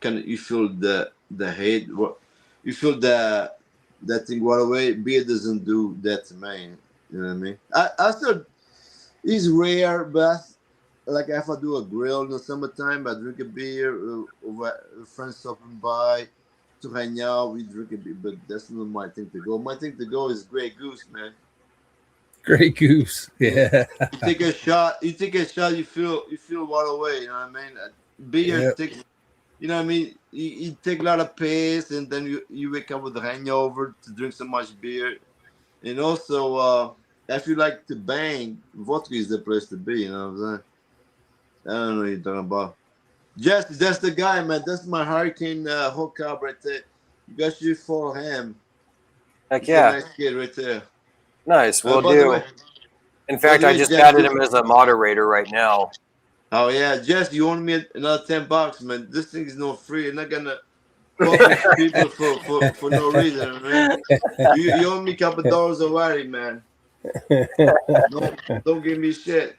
you feel the hate. What you feel that thing right away. Beer doesn't do that to me. You know what I mean? I still it's rare, but like if I do a grill in the summertime, I drink a beer. Friends stopping by to hang out, we drink a beer, but that's not my thing to go. My thing to go is Grey Goose, man. Grey Goose. Yeah. You take a shot. You feel right away. You know what I mean? Beer Yep. takes. You know what I mean? You take a lot of piss, and then you wake up with a hangover to drink so much beer. And also, if you like to bang, vodka is the place to be. You know what I'm saying? I don't know what you're talking about. Jesse, that's the guy, man. That's my hurricane hookup right there. You guys should follow him. Heck He's yeah. a nice kid right there. Nice. We'll By the do. way, In fact, I just added him as a moderator right now. oh yeah, Jess, you owe me another $10, man. This thing is not free. You're not gonna publish people for no reason, man. You owe me a couple dollars already, man. Don't give me shit.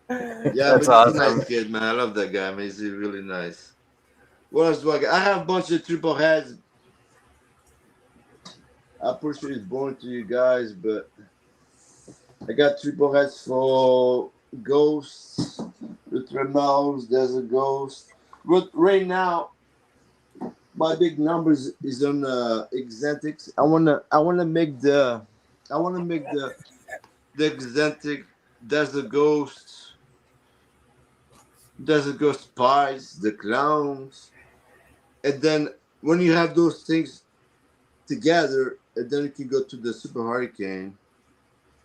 Yeah, That's but he's a awesome. nice kid, man. I love that guy, man. He's really nice. What else do I got? I have a bunch of triple heads. I'm pretty sure it's born to you guys, but I got triple heads for ghosts, ultra mouse. There's a ghost, but right now my big numbers is on exotics. I wanna make the exotic. There's a ghost. There's a ghost spies, the clowns, and then when you have those things together, and then you can go to the super hurricane.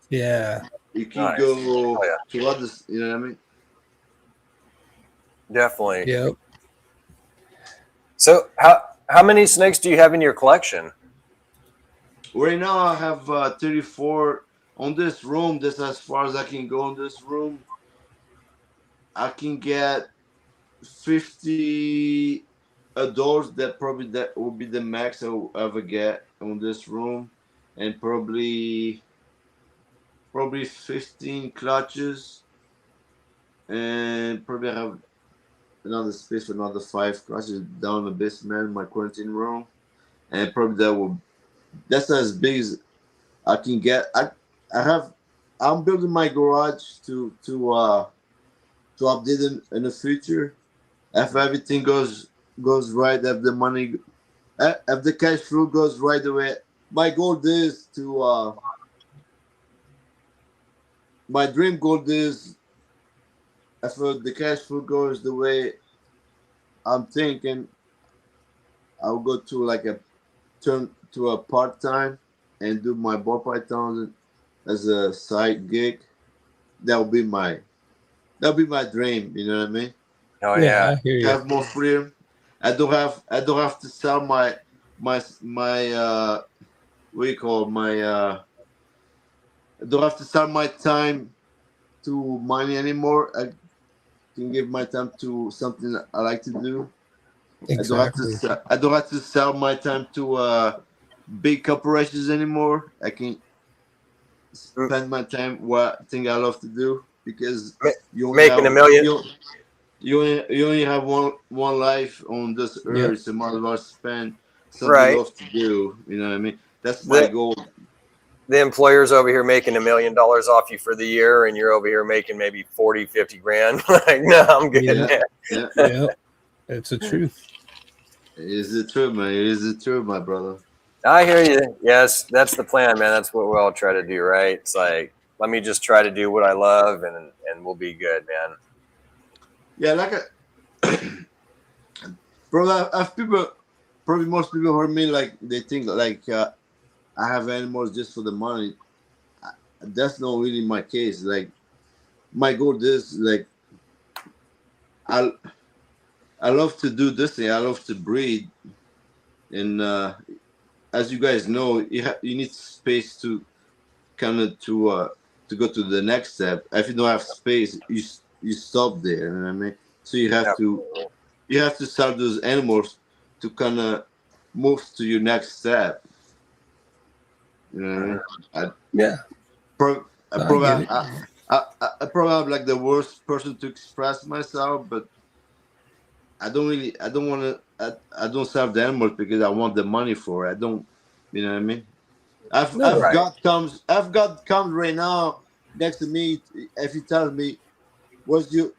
Yeah. You can Nice. go Oh, yeah. to others. You know what I mean? Definitely. Yep. So how many snakes do you have in your collection? Right now, I have 34 on this room. This as far as I can go in this room. I can get 50 adults. That will be the max I will ever get on this room, and probably 15 clutches, and probably I have another space for another 5 clutches down in the basement, my quarantine room, and probably that's as big as I can get. I'm building my garage to update in the future. If everything goes right, if the money, if the cash flow goes right away, my goal is to my dream goal is if the cash flow goes the way I'm thinking, I'll go to like a turn to a part time and do my ball pythons as a side gig. That'll be my dream. You know what I mean? Oh Yeah, yeah. I hear you. Have more freedom. I don't have to sell my what do you call my I don't have to sell my time to money anymore. I can give my time to something that I like to do. Exactly. I don't have to sell my time to big corporations anymore. I can spend my time what thing I love to do because Ma- you only Making have a million. you only have one life on this Yep. earth, so might as well spend something you Right. love to do. You know what I mean? That's my The goal. the employer's over here making $1 million off you for the year, and you're over here making maybe 40, 50 grand. Like, no, I'm good. Yeah. Man. Yeah, Yep. It's the truth. is it true, man? Is it true, my brother? I hear you. Yes, that's the plan, man. That's what we all try to do, right? It's like, let me just try to do what I love, and we'll be good, man. Yeah, probably most people heard me like they think like I have animals just for the money. That's not really my case. Like my goal is like I I love to do this thing. I love to breed, and as you guys know, you need space to kind of to go to the next step. If you don't have space, you stop there. You know what I mean? So Absolutely. you have to sell those animals to kind of move to your next step. You know what I mean? I, Yeah. pro- I, I probably, get it. I probably am like the worst person to express myself, but I don't want to, I don't sell the animals because I want the money for it. I don't, you know what I mean? No. Right. I've got comes right now next to me. If he tells me, what's you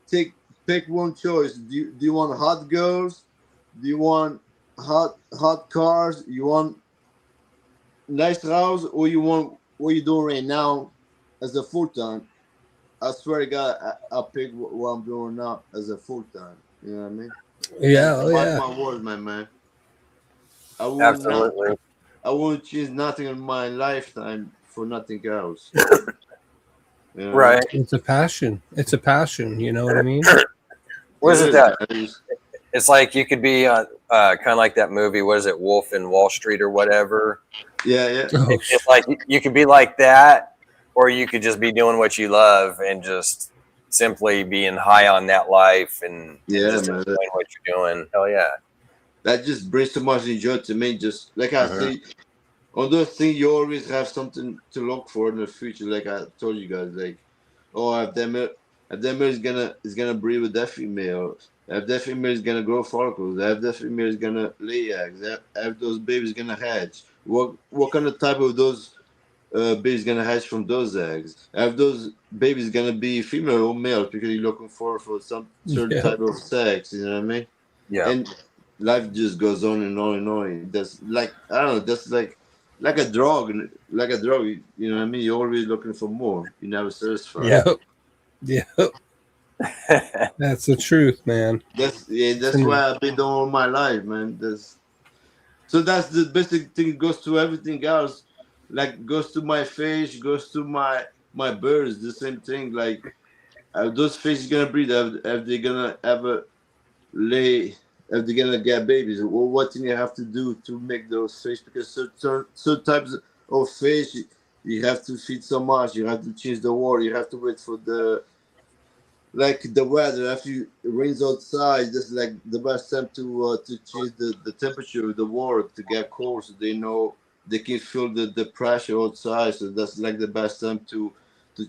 take, pick one choice. Do you want hot girls? Do you want hot cars? You want nice house, or you want what you doing right now as a full time? I swear to God, I'll pick what I'm doing now as a full time. You know what I mean? Yeah. And Oh mark yeah. my words, my man. I will not. Absolutely. I won't change nothing in my lifetime for nothing else. You know what I mean? Right. It's a passion. It's a passion. You know what I mean? What is it is, that? man. It's- It's like you could be kind of like that movie. What is it, Wolf in Wall Street or whatever? yeah, yeah. Oh, It's like you could be like that, or you could just be doing what you love and just simply being high on that life and Yeah, just man. enjoying what you're doing. Hell yeah. That just brings so much joy to me. Just like I Mhm. say, on those things, you always have something to look for in the future. Like I told you guys, like, oh, if that male is gonna breed with that female, if that female is gonna grow follicles, if that female is gonna lay eggs, if those babies gonna hatch, what kind of type of those babies gonna hatch from those eggs. If those babies gonna be female or male, because you're looking for some certain Yeah. type of sex. You know what I mean? Yeah. And life just goes on and on and on. That's like, I don't know. That's like a drug. Like a drug. You know what I mean? You're always looking for more. You never satisfied. Yep. Yep. That's the truth, man. That's why I've been doing all my life, man. So that's the basic thing. It goes to everything else. Like goes to my fish, goes to my birds. The same thing. Like those fish gonna breed. If they gonna ever lay, if they're gonna get babies, well, what thing you have to do to make those fish? Because certain types of fish, you have to feed so much. You have to change the water. You have to wait for the like the weather. After it rains outside, that's like the best time to change the temperature of the water to get cold, so they know they can feel the pressure outside. So that's like the best time to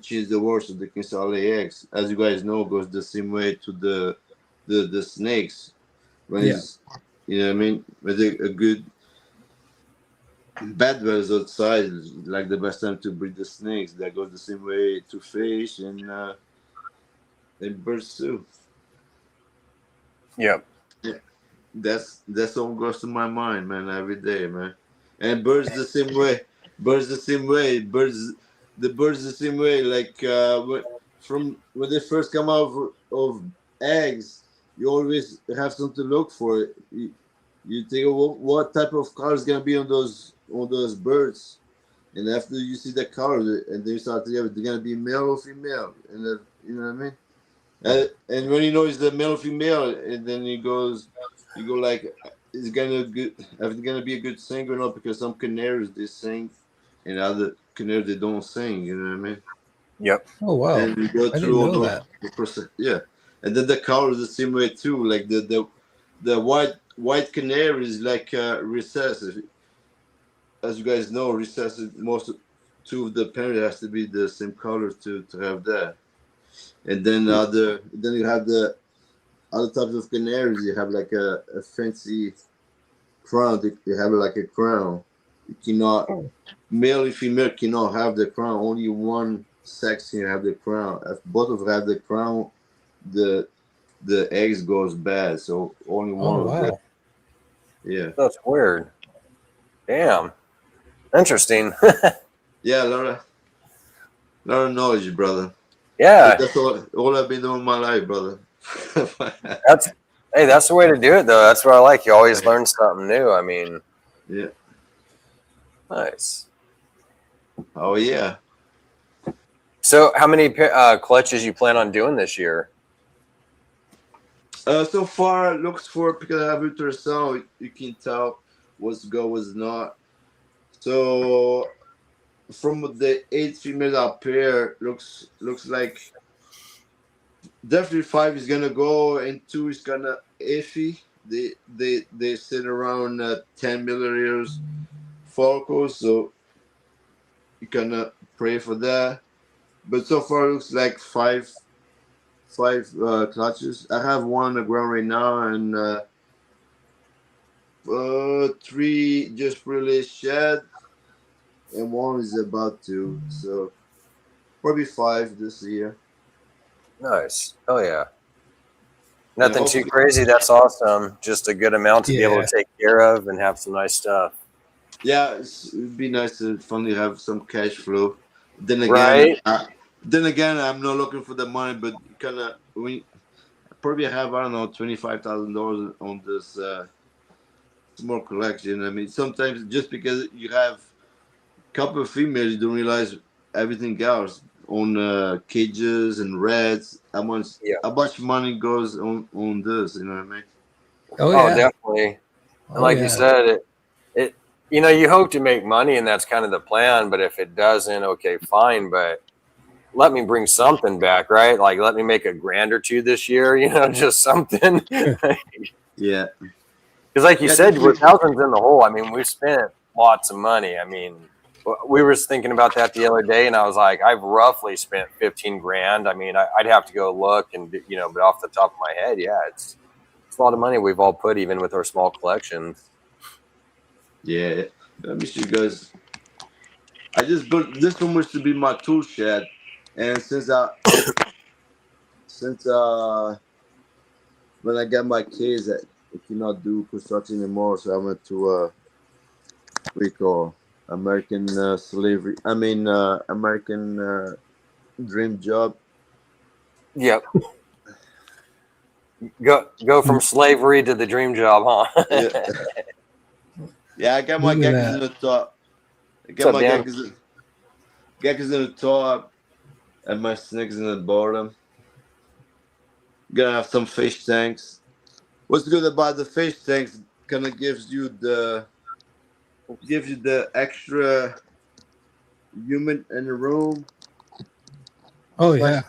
change the water so they can start lay eggs. As you guys know, it goes the same way to the snakes when Yeah. it's, you know what I mean, with a good bad weather outside is like the best time to breed the snakes. That goes the same way to fish and birds too. Yep. Yeah, that's what goes to my mind, man, every day, man. And birds the same way. Birds the same way. The birds the same way. Like from when they first come out of eggs, you always have something to look for. You think of what type of color is gonna be on those birds, and after you see the color, and then you start to, they're gonna be male or female, and you know what I mean. And when you know it's the male or female, and then you go like, is it gonna be a good singer or not? Because some canaries they sing, and other canaries they don't sing. You know what I mean? Yep. Oh wow. And we go I through didn't all know that. the process. Yeah, and then the color is the same way too. Like the white canary is like recessive. As you guys know, recessive most two of the parents has to be the same color to have that. And then then you have the other types of canaries. You have like a fancy crown. They have like a crown. You cannot, male and female cannot have the crown. Only one sex can have the crown. If both of them have the crown, the eggs goes bad. So only one Oh of them. wow. Yeah. That's weird. Damn. Interesting. Yeah, a lot of knowledge, brother. Yeah. That's all I've been doing in my life, brother. That's the way to do it, though. That's what I like. You always learn something new. I mean, Yeah. nice. Oh yeah. So, how many clutches you plan on doing this year? So far, looks for, because I have ultrasound, you can tell what's good, what's not. So from the 8 females up here, looks like definitely 5 is gonna go and 2 is gonna iffy. They sit around 10 milliliters follicles, so you can pray for that. But so far, it looks like five clutches. I have one on the ground right now, and 3 just really shed, and 1 is about to. So probably 5 this year. Nice. Oh yeah. Yeah, Nothing too hopefully- crazy. That's awesome. Just a good amount to be able Yeah. to take care of and have some nice stuff. Yeah, it'd be nice to finally have some cash flow. Then again, Right? I'm not looking for the money, but kind of we probably have, I don't know, $25,000 on this small collection. I mean, sometimes just because you have a couple of females, you don't realize everything else on cages and reds. How much money goes on this? You know what I mean? Oh Oh, yeah. definitely. Oh, And like yeah. you said, it you hope to make money, and that's kind of the plan. But if it doesn't, okay, fine. But let me bring something back, right? Like let me make $1,000 or $2,000 this year. Just something. Yeah. Because like you Yeah, said, this we're year- thousands in the hole. I mean, we've spent lots of money. I mean, we were thinking about that the other day, and I was like, I've roughly spent 15 grand. I mean, I'd have to go look, and but off the top of my head, yeah, it's a lot of money we've all put, even with our small collections. Yeah. Let me show you guys. I just built this one was to be my tool shed, and since when I got my kids, I cannot do construction anymore, so I went to we call American slavery. I mean American dream job. Yep. Go from slavery to the dream job, huh? Yeah, yeah. I got my Look at geckos that. in the top. I What's got up, my Dan? geckos in the top, and my snakes in the bottom. Gonna have some fish tanks. What's good about the fish tanks? Kind of gives you the extra human in the room, Oh especially, yeah.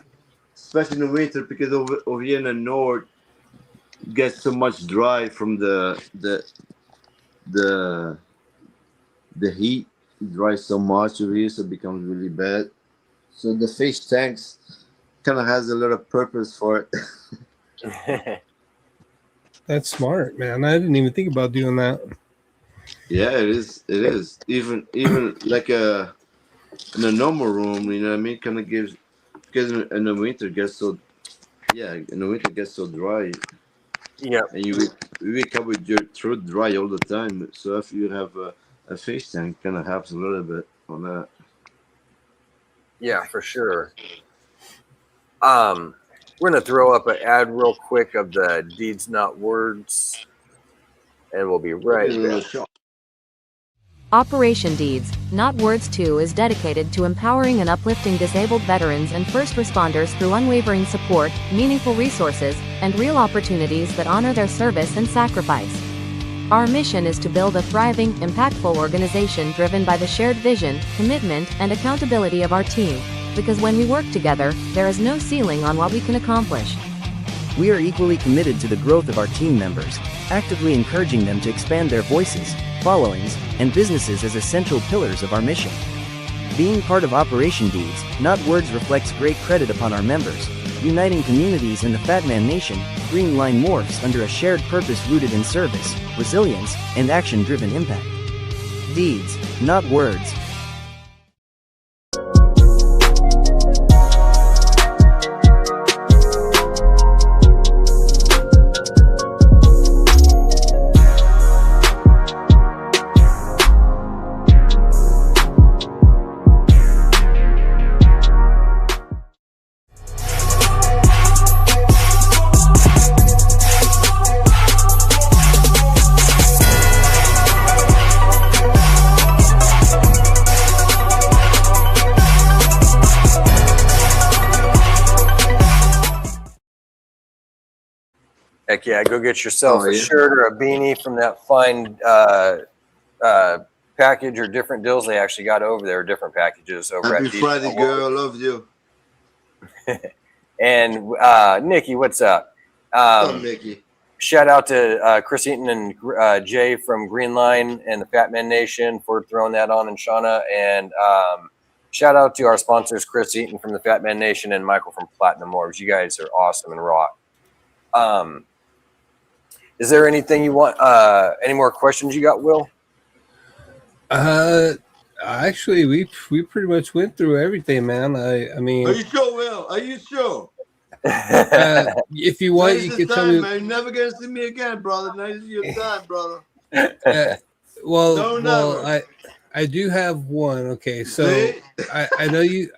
especially in the winter because over here in the north it gets so much dry from the the heat. It dries so much over here, so it becomes really bad. So the fish tanks kind of has a lot of purpose for it. That's smart, man. I didn't even think about doing that. Yeah, it is. It is even like in a normal room. You know what I mean? Kind of gives because in the winter it gets so in the winter it gets so dry, Yep. and you wake up with your throat dry all the time. So if you have a fish tank, kind of helps a little bit on that. Yeah, for sure. We're gonna throw up an ad real quick of the Deeds Not Words, and we'll be right back. Operation Deeds, Not Words 2 is dedicated to empowering and uplifting disabled veterans and first responders through unwavering support, meaningful resources, and real opportunities that honor their service and sacrifice. Our mission is to build a thriving, impactful organization driven by the shared vision, commitment, and accountability of our team, because when we work together, there is no ceiling on what we can accomplish. We are equally committed to the growth of our team members, actively encouraging them to expand their voices, followings, and businesses as essential pillars of our mission. Being part of Operation Deeds, Not Words reflects great credit upon our members, uniting communities in the Fat Man Nation. Green Line morphs under a shared purpose rooted in service, resilience, and action-driven impact. Deeds, not words. Heck yeah, go get yourself a yeah. shirt or a beanie from that fine package or different deals they actually got over there, different packages over Happy at Deeds Friday, Not girl. I Words. love you. And Nikki, what's up? Mickey. Shout out to Chris Eaton and Jay from Green Line and the Fat Man Nation for throwing that on, and Shauna. And shout out to our sponsors, Chris Eaton from the Fat Man Nation and Michael from Platinum Morphs. You guys are awesome and rock. Is there anything you want? Any more questions you got, Will? Actually, we pretty much went through everything, man. I mean, Are you sure, Will? Are you sure? if you want, you can tell me. Man. You're never gonna see me again, brother. Now is your time, brother. Well, I do have one. Okay, so I know you.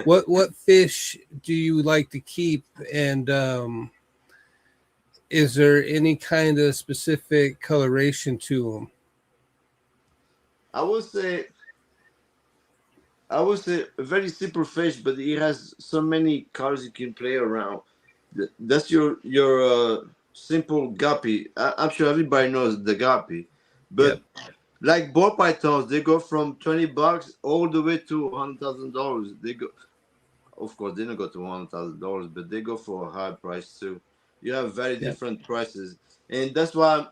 What fish do you like to keep, and is there any kind of specific coloration to them? I would say a very simple fish, but it has so many colors you can play around. That's your simple guppy. I'm sure everybody knows the guppy, but like ball pythons, they go from $20 all the way to $100,000. They go, of course, they don't go to $100,000, but they go for a high price too. You have very different prices, and that's why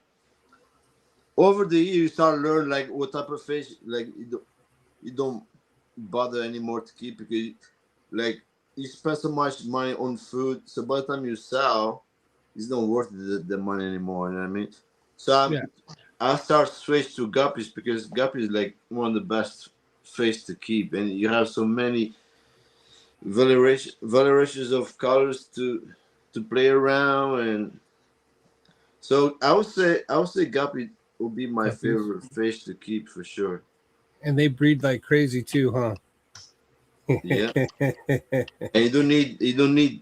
over the years you start learning like what type of fish like you don't bother anymore to keep, because like you spend so much money on food, so by the time you sell, it's not worth the money anymore. You know what I mean? So I start switch to guppies because guppies like one of the best fish to keep, and you have so many variations of colors to play around, and so I would say guppy will be my Guppies. favorite fish to keep for sure. And they breed like crazy too, huh? Yeah, and you don't need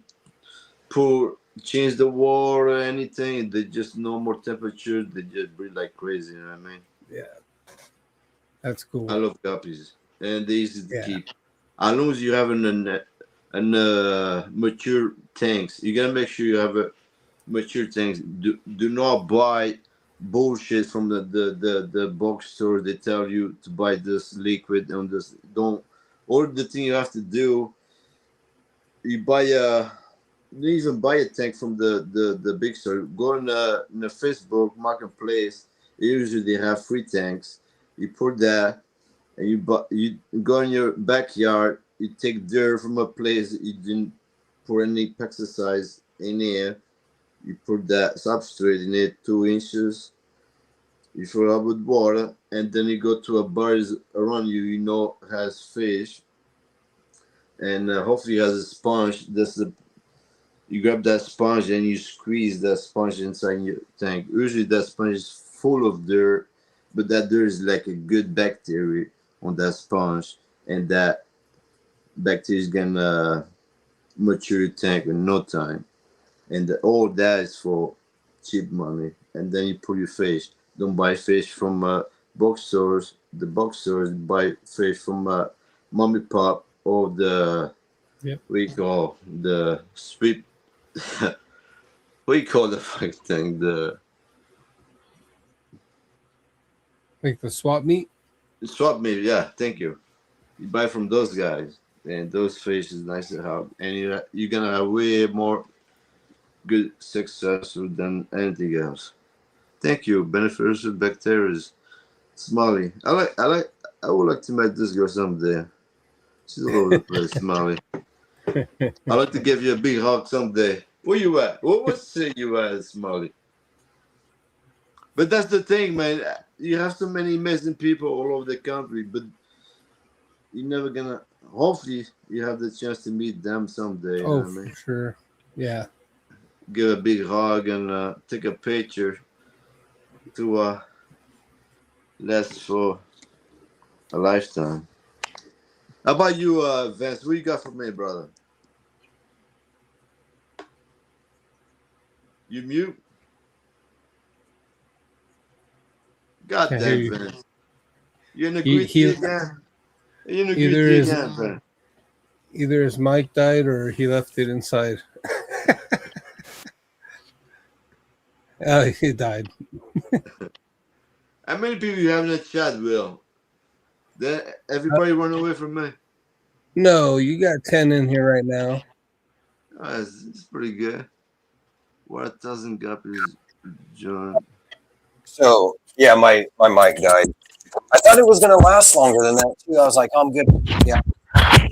pour change the water or anything. They just normal temperature. They just breed like crazy. You know what I mean? Yeah, that's cool. I love guppies, and they're easy to Yeah. keep. As long as you have an mature tanks, you gotta make sure you have a mature tanks. Do not buy bullshit from the box store. They tell you to buy this liquid and this. Don't. Or the thing you have to do, you buy a. You even buy a tank from the big store. Go in the Facebook marketplace. Usually they have free tanks. You put that, and you go in your backyard. You take dirt from a place that you didn't put any pesticides in there. You put that substrate in it, 2 inches. You fill up with water, and then you go to a bars around you. You know has fish, and hopefully has a sponge. You grab that sponge and you squeeze that sponge inside your tank. Usually that sponge is full of dirt, but that dirt is like a good bacteria on that sponge, and that bacteria is gonna mature your tank in no time. And all that is for cheap money. And then you put your fish. Don't buy fish from box stores. The box stores buy fish from mommy pop or the we call the sweet. We call the fucking thing the Like the swap meat. swap meat. Yeah, thank you. You buy from those guys, and those fish is nice to have, and you're gonna have way more good success than anything else. Thank you, beneficial bacteria. Smiley. I would like to meet this girl someday. She's all over the place, Smiley. I'd like to give you a big hug someday. Where you at? What city you at, Smiley? But that's the thing, man. You have so many amazing people all over the country, but you're never gonna. Hopefully, you have the chance to meet them someday. You know what I mean? For sure. Yeah. Give a big hug and take a picture to last for a lifetime. How about you, Vince? What you got for me, brother? You mute? God Can't hear damn, you. Vince. You're in the He- greedy he- again. You're in the Either greedy is- again, Vince. Either his mic died or he left it inside. Oh, he died. How many people you have in the chat, Will? Everybody run away from me. No, you got 10 in here right now. Oh, it's pretty good. What 1,000 guppies, John? So yeah, my mic died. I thought it was going to last longer than that too. I was like, I'm good. Yeah. I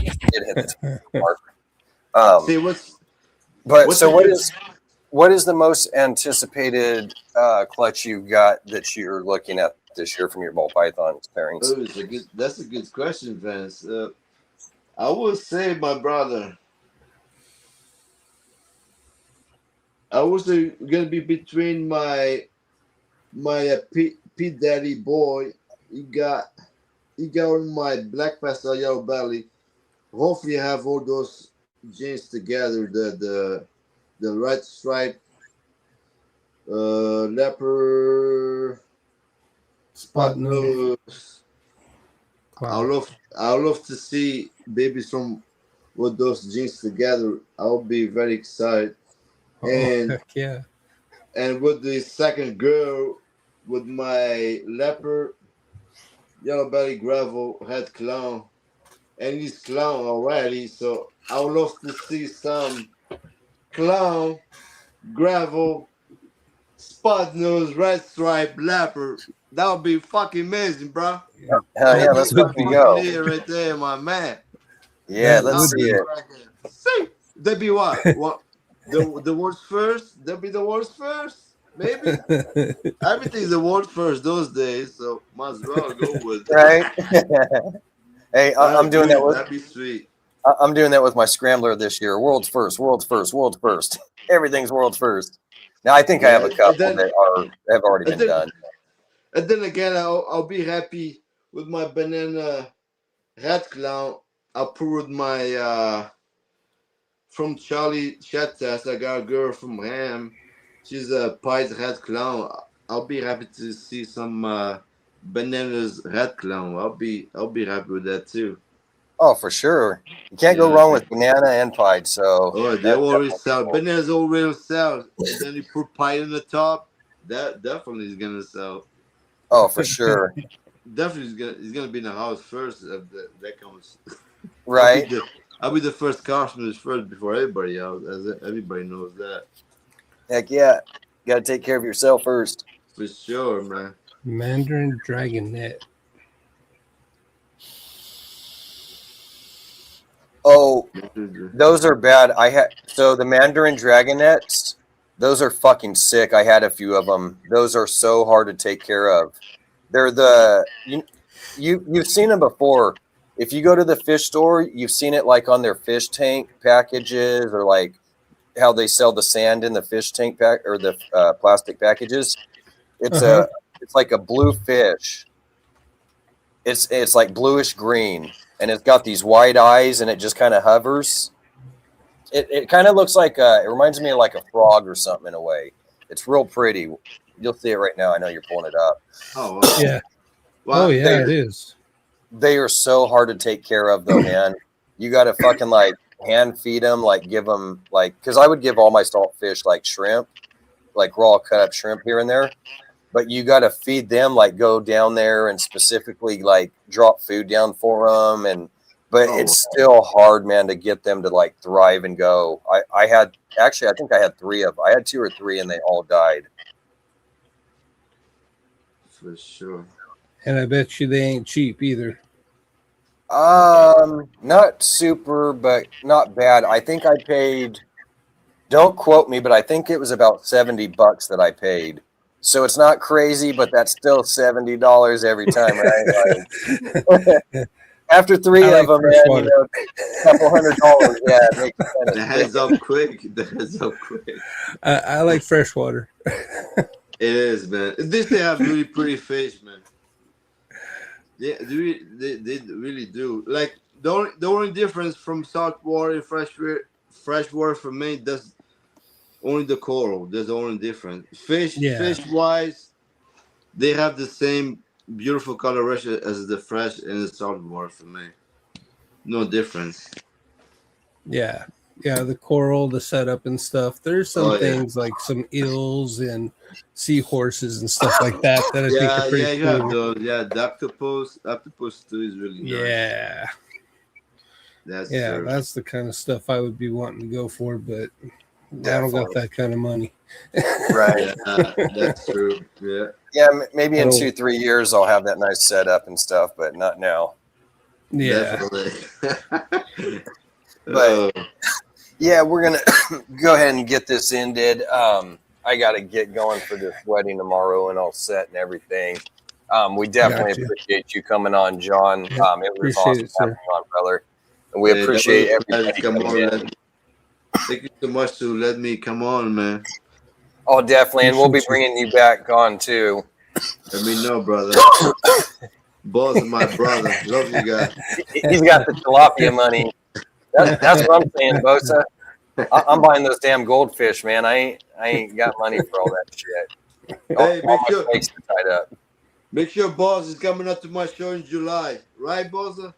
guess it did hit the mark. See But what's so the what is the most anticipated clutch you got that you're looking at this year from your ball python pairings? Oh, that's a good question, Vance. I would say, my brother, I was gonna be between my P Daddy boy. He got on my black pastel yellow belly. Hopefully, I have all those genes together. The red stripe, leopard, spot nose. Wow. I love to see babies from with those genes together. I'll be very excited. And heck yeah. and with the second girl, with my leopard, yellow belly, gravel, head clown, and he's clown already. So I would love to see some clown, gravel, spot nose, red stripe, leopard. That would be fucking amazing, bro. Hell yeah, let's fucking go. Right there, my man. Yeah, let's see it. See, that'd be what? What? The world's first? That'd be the world's first? Maybe everything's the world first those days, so might as well go with it. Right? Hey, I'm doing that with that'd be sweet. I'm doing that with my scrambler this year. World's first, world's first, world's first. Everything's world's first. Now I think I have a Yeah, couple that have already and been then done. and then again, I'll be happy with my banana red clown. I'll put with my from Charlie chat test. I got a girl from Ham. She's a pied red clown. I'll be happy to see some bananas red clown. I'll be happy with that too. Oh, for sure. You can't go Yeah. wrong with banana and pied. So Oh, they that's already definitely sell. cool. Bananas already sell. And then you put pie in the top. That definitely is gonna sell. Oh, for sure. Definitely is gonna be in the house first. If that comes. Right. I'll be the first customer first before everybody else. Everybody knows that. Heck yeah. Got to take care of yourself first. For sure, man. Mandarin Dragonet. Oh, those are bad. So the Mandarin Dragonets, those are fucking sick. I had a few of them. Those are so hard to take care of. They're you've seen them before. If you go to the fish store, you've seen it like on their fish tank packages, or like how they sell the sand in the fish tank pack or the plastic packages. It's it's like a blue fish. It's like bluish green, and it's got these white eyes, and it just kind of hovers. It kind of looks like it reminds me of like a frog or something in a way. It's real pretty. You'll see it right now. I know you're pulling it up. Oh, wow. Yeah. Well, Oh yeah, it is. They are so hard to take care of, though, man. You got to fucking like hand feed them, like give them like, because I would give all my salt fish like shrimp, like raw cut up shrimp here and there. But you got to feed them, like go down there and specifically like drop food down for them. But it's still hard, man, to get them to like thrive and go. I think I had 2 or 3 and they all died. for sure. And I bet you they ain't cheap either. Not super, but not bad. I think I paid, don't quote me, but I think it was about $70 that I paid. So it's not crazy, but that's still $70 every time, right? Like, after 3 of them, man, you know, a couple $100. Yeah, it makes sense. The heads up quick. The heads up quick. I like freshwater. It is, man. This they have really pretty fish, man. They really do. Like the only difference from saltwater and freshwater for me, that's only the coral. That's the only difference. Fish wise, they have the same beautiful coloration as the fresh and the saltwater for me. No difference. Yeah. Yeah, the coral, the setup and stuff. There's some things like some eels and seahorses and stuff like that I think are pretty you cool. have those. Yeah, the octopus too is really nice. Yeah. That's true. That's the kind of stuff I would be wanting to go for, but I don't got that kind of money. Right. Yeah, that's true. Yeah. Yeah, maybe in 2-3 years I'll have that nice setup and stuff, but not now. Yeah. Definitely. But yeah, we're gonna go ahead and get this ended. I got to get going for this wedding tomorrow and all set and everything. We definitely appreciate you coming on, John. It was awesome having you on, brother. And we appreciate everybody coming in. Thank you so much to let me come on, man. Oh, definitely. And we'll be bringing you back on, too. Let me know, brother. Boss is my brother. Love you guys. He's got the tilapia money. That's what I'm saying, Bosa. I'm buying those damn goldfish, man. I ain't got money for all that shit. Hey, all my snakes are tied up. Make sure Boss is coming up to my show in July. Right, Bosa?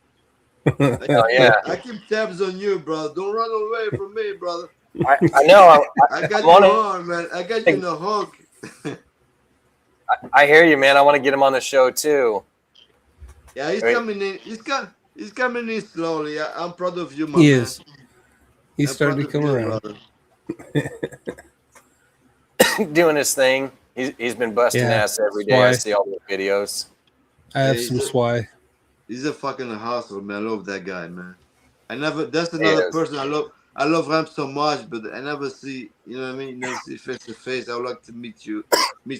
Oh, yeah. I keep tabs on you, brother. Don't run away from me, brother. I know. I got you on, man. I got you in the hook. I hear you, man. I want to get him on the show, too. Yeah, he's coming in. He's coming in slowly. I'm proud of you, man. He is. He's starting to come around. Doing his thing. He's been busting ass every day. I see all the videos. I have some swai. He's a fucking hustler, man. I love that guy, man. That's another person I love. I love Ram so much, but I never see, you know what I mean? Never see face to face. I would like to meet you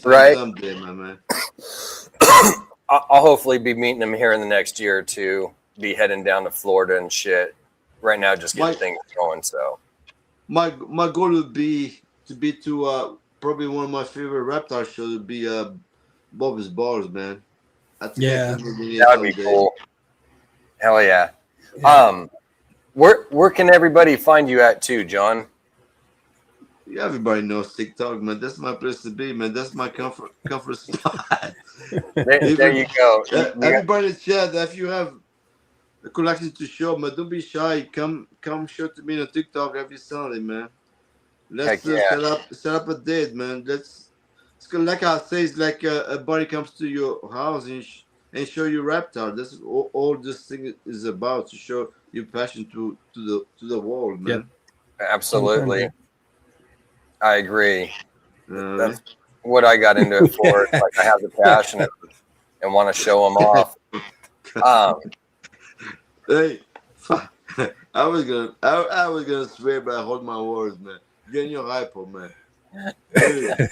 Right. someday, my man. I'll hopefully be meeting him here in the next year or two. Be heading down to Florida and shit. Right now, just getting things going. So my goal would be to probably one of my favorite reptile shows would be Bob's Balls, man. I think I can maybe that would be cool. Hell yeah. Where can everybody find you at too, John? Yeah, everybody knows TikTok, man. That's my place to be, man. That's my comfort spot. There you go. Everybody in the chat, if you have a collection to show, man, don't be shy. Come show to me on TikTok every Sunday, man. Let's set up a date, man. It's like I say, it's like a buddy comes to your house and show you reptile. That's all this thing is about, to show your passion to the world, man. Yep. Absolutely. I agree. That's what I got into it for. Like, I have the passion and want to show them off. Hey, I was gonna swear, but I hold my words, man. Get in your hypo, man. Hey,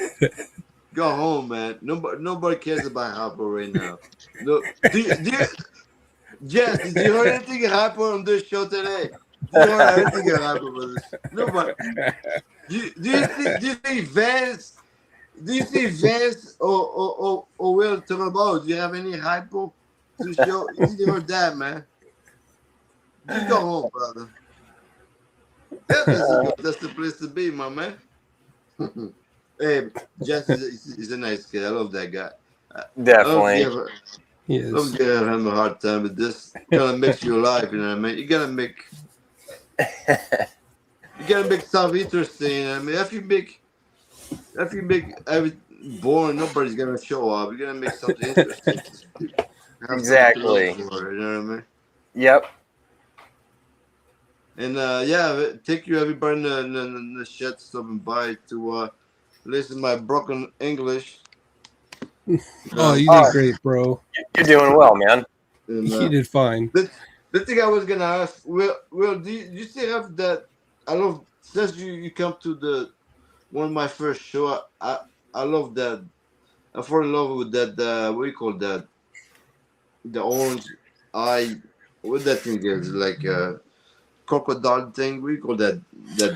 go home, man. Nobody cares about hypo right now. No, Jess, did you hear anything hypo on this show today? Did you hear anything hypo about this? Nobody. Do you think Vance? Do you think Vance or Will talk about? Do you have any hypo to show? You didn't hear that, man. Just go home, brother. That's the place to be, my man. Hey, Jess is a nice kid. I love that guy. Definitely. Don't give him a hard time, but this kind of makes you alive, you know what I mean? You gotta make stuff interesting. I mean, if you make every boring, nobody's gonna show up. You gotta make something interesting. Exactly. You know what I mean? Yep. And thank you everybody in the chat stopping by to listen to my broken English. Oh, you did great, bro. You're doing well, man. And, you did fine. The thing I was gonna ask, Will, do you still have that? I love, since you come to one of my first show. I love that. I fall in love with that. What do you call that? The orange eye. What that thing is, like crocodile thing. What do you call that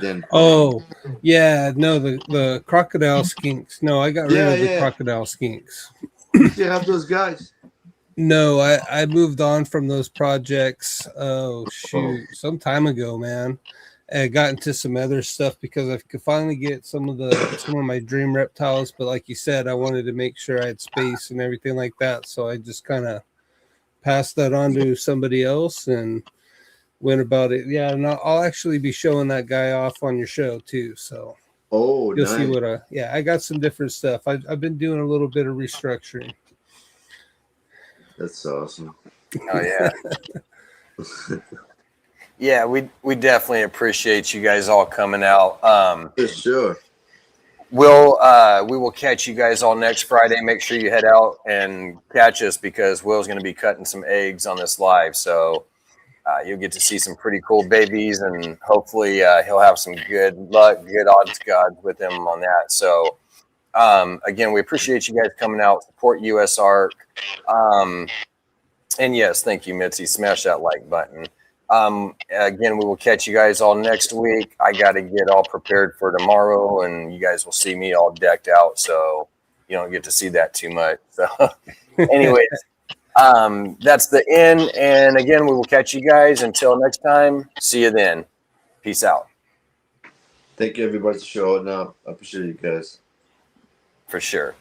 then? Oh, yeah. No, the crocodile skinks. No, I got rid of the crocodile skinks. You still have those guys? No, I moved on from those projects. Oh shoot, some time ago, man. I got into some other stuff because I could finally get some of my dream reptiles, but like you said, I wanted to make sure I had space and everything like that. So I just kind of passed that on to somebody else and went about it. Yeah, and I'll actually be showing that guy off on your show too. So you'll nice. see what I got some different stuff. I've been doing a little bit of restructuring. That's awesome. Oh yeah. Yeah, we definitely appreciate you guys all coming out. For sure. We will catch you guys all next Friday. Make sure you head out and catch us, because Will's going to be cutting some eggs on this live. So you'll get to see some pretty cool babies, and hopefully he'll have some good luck, good odds gods with him on that. So again, we appreciate you guys coming out. Support US Arc. And yes, thank you, Mitzi. Smash that like button. Again, we will catch you guys all next week. I got to get all prepared for tomorrow, and you guys will see me all decked out, so you don't get to see that too much. So anyways, that's the end. And again, we will catch you guys until next time. See you then. Peace out. Thank you, everybody, for showing up. I appreciate you guys. For sure.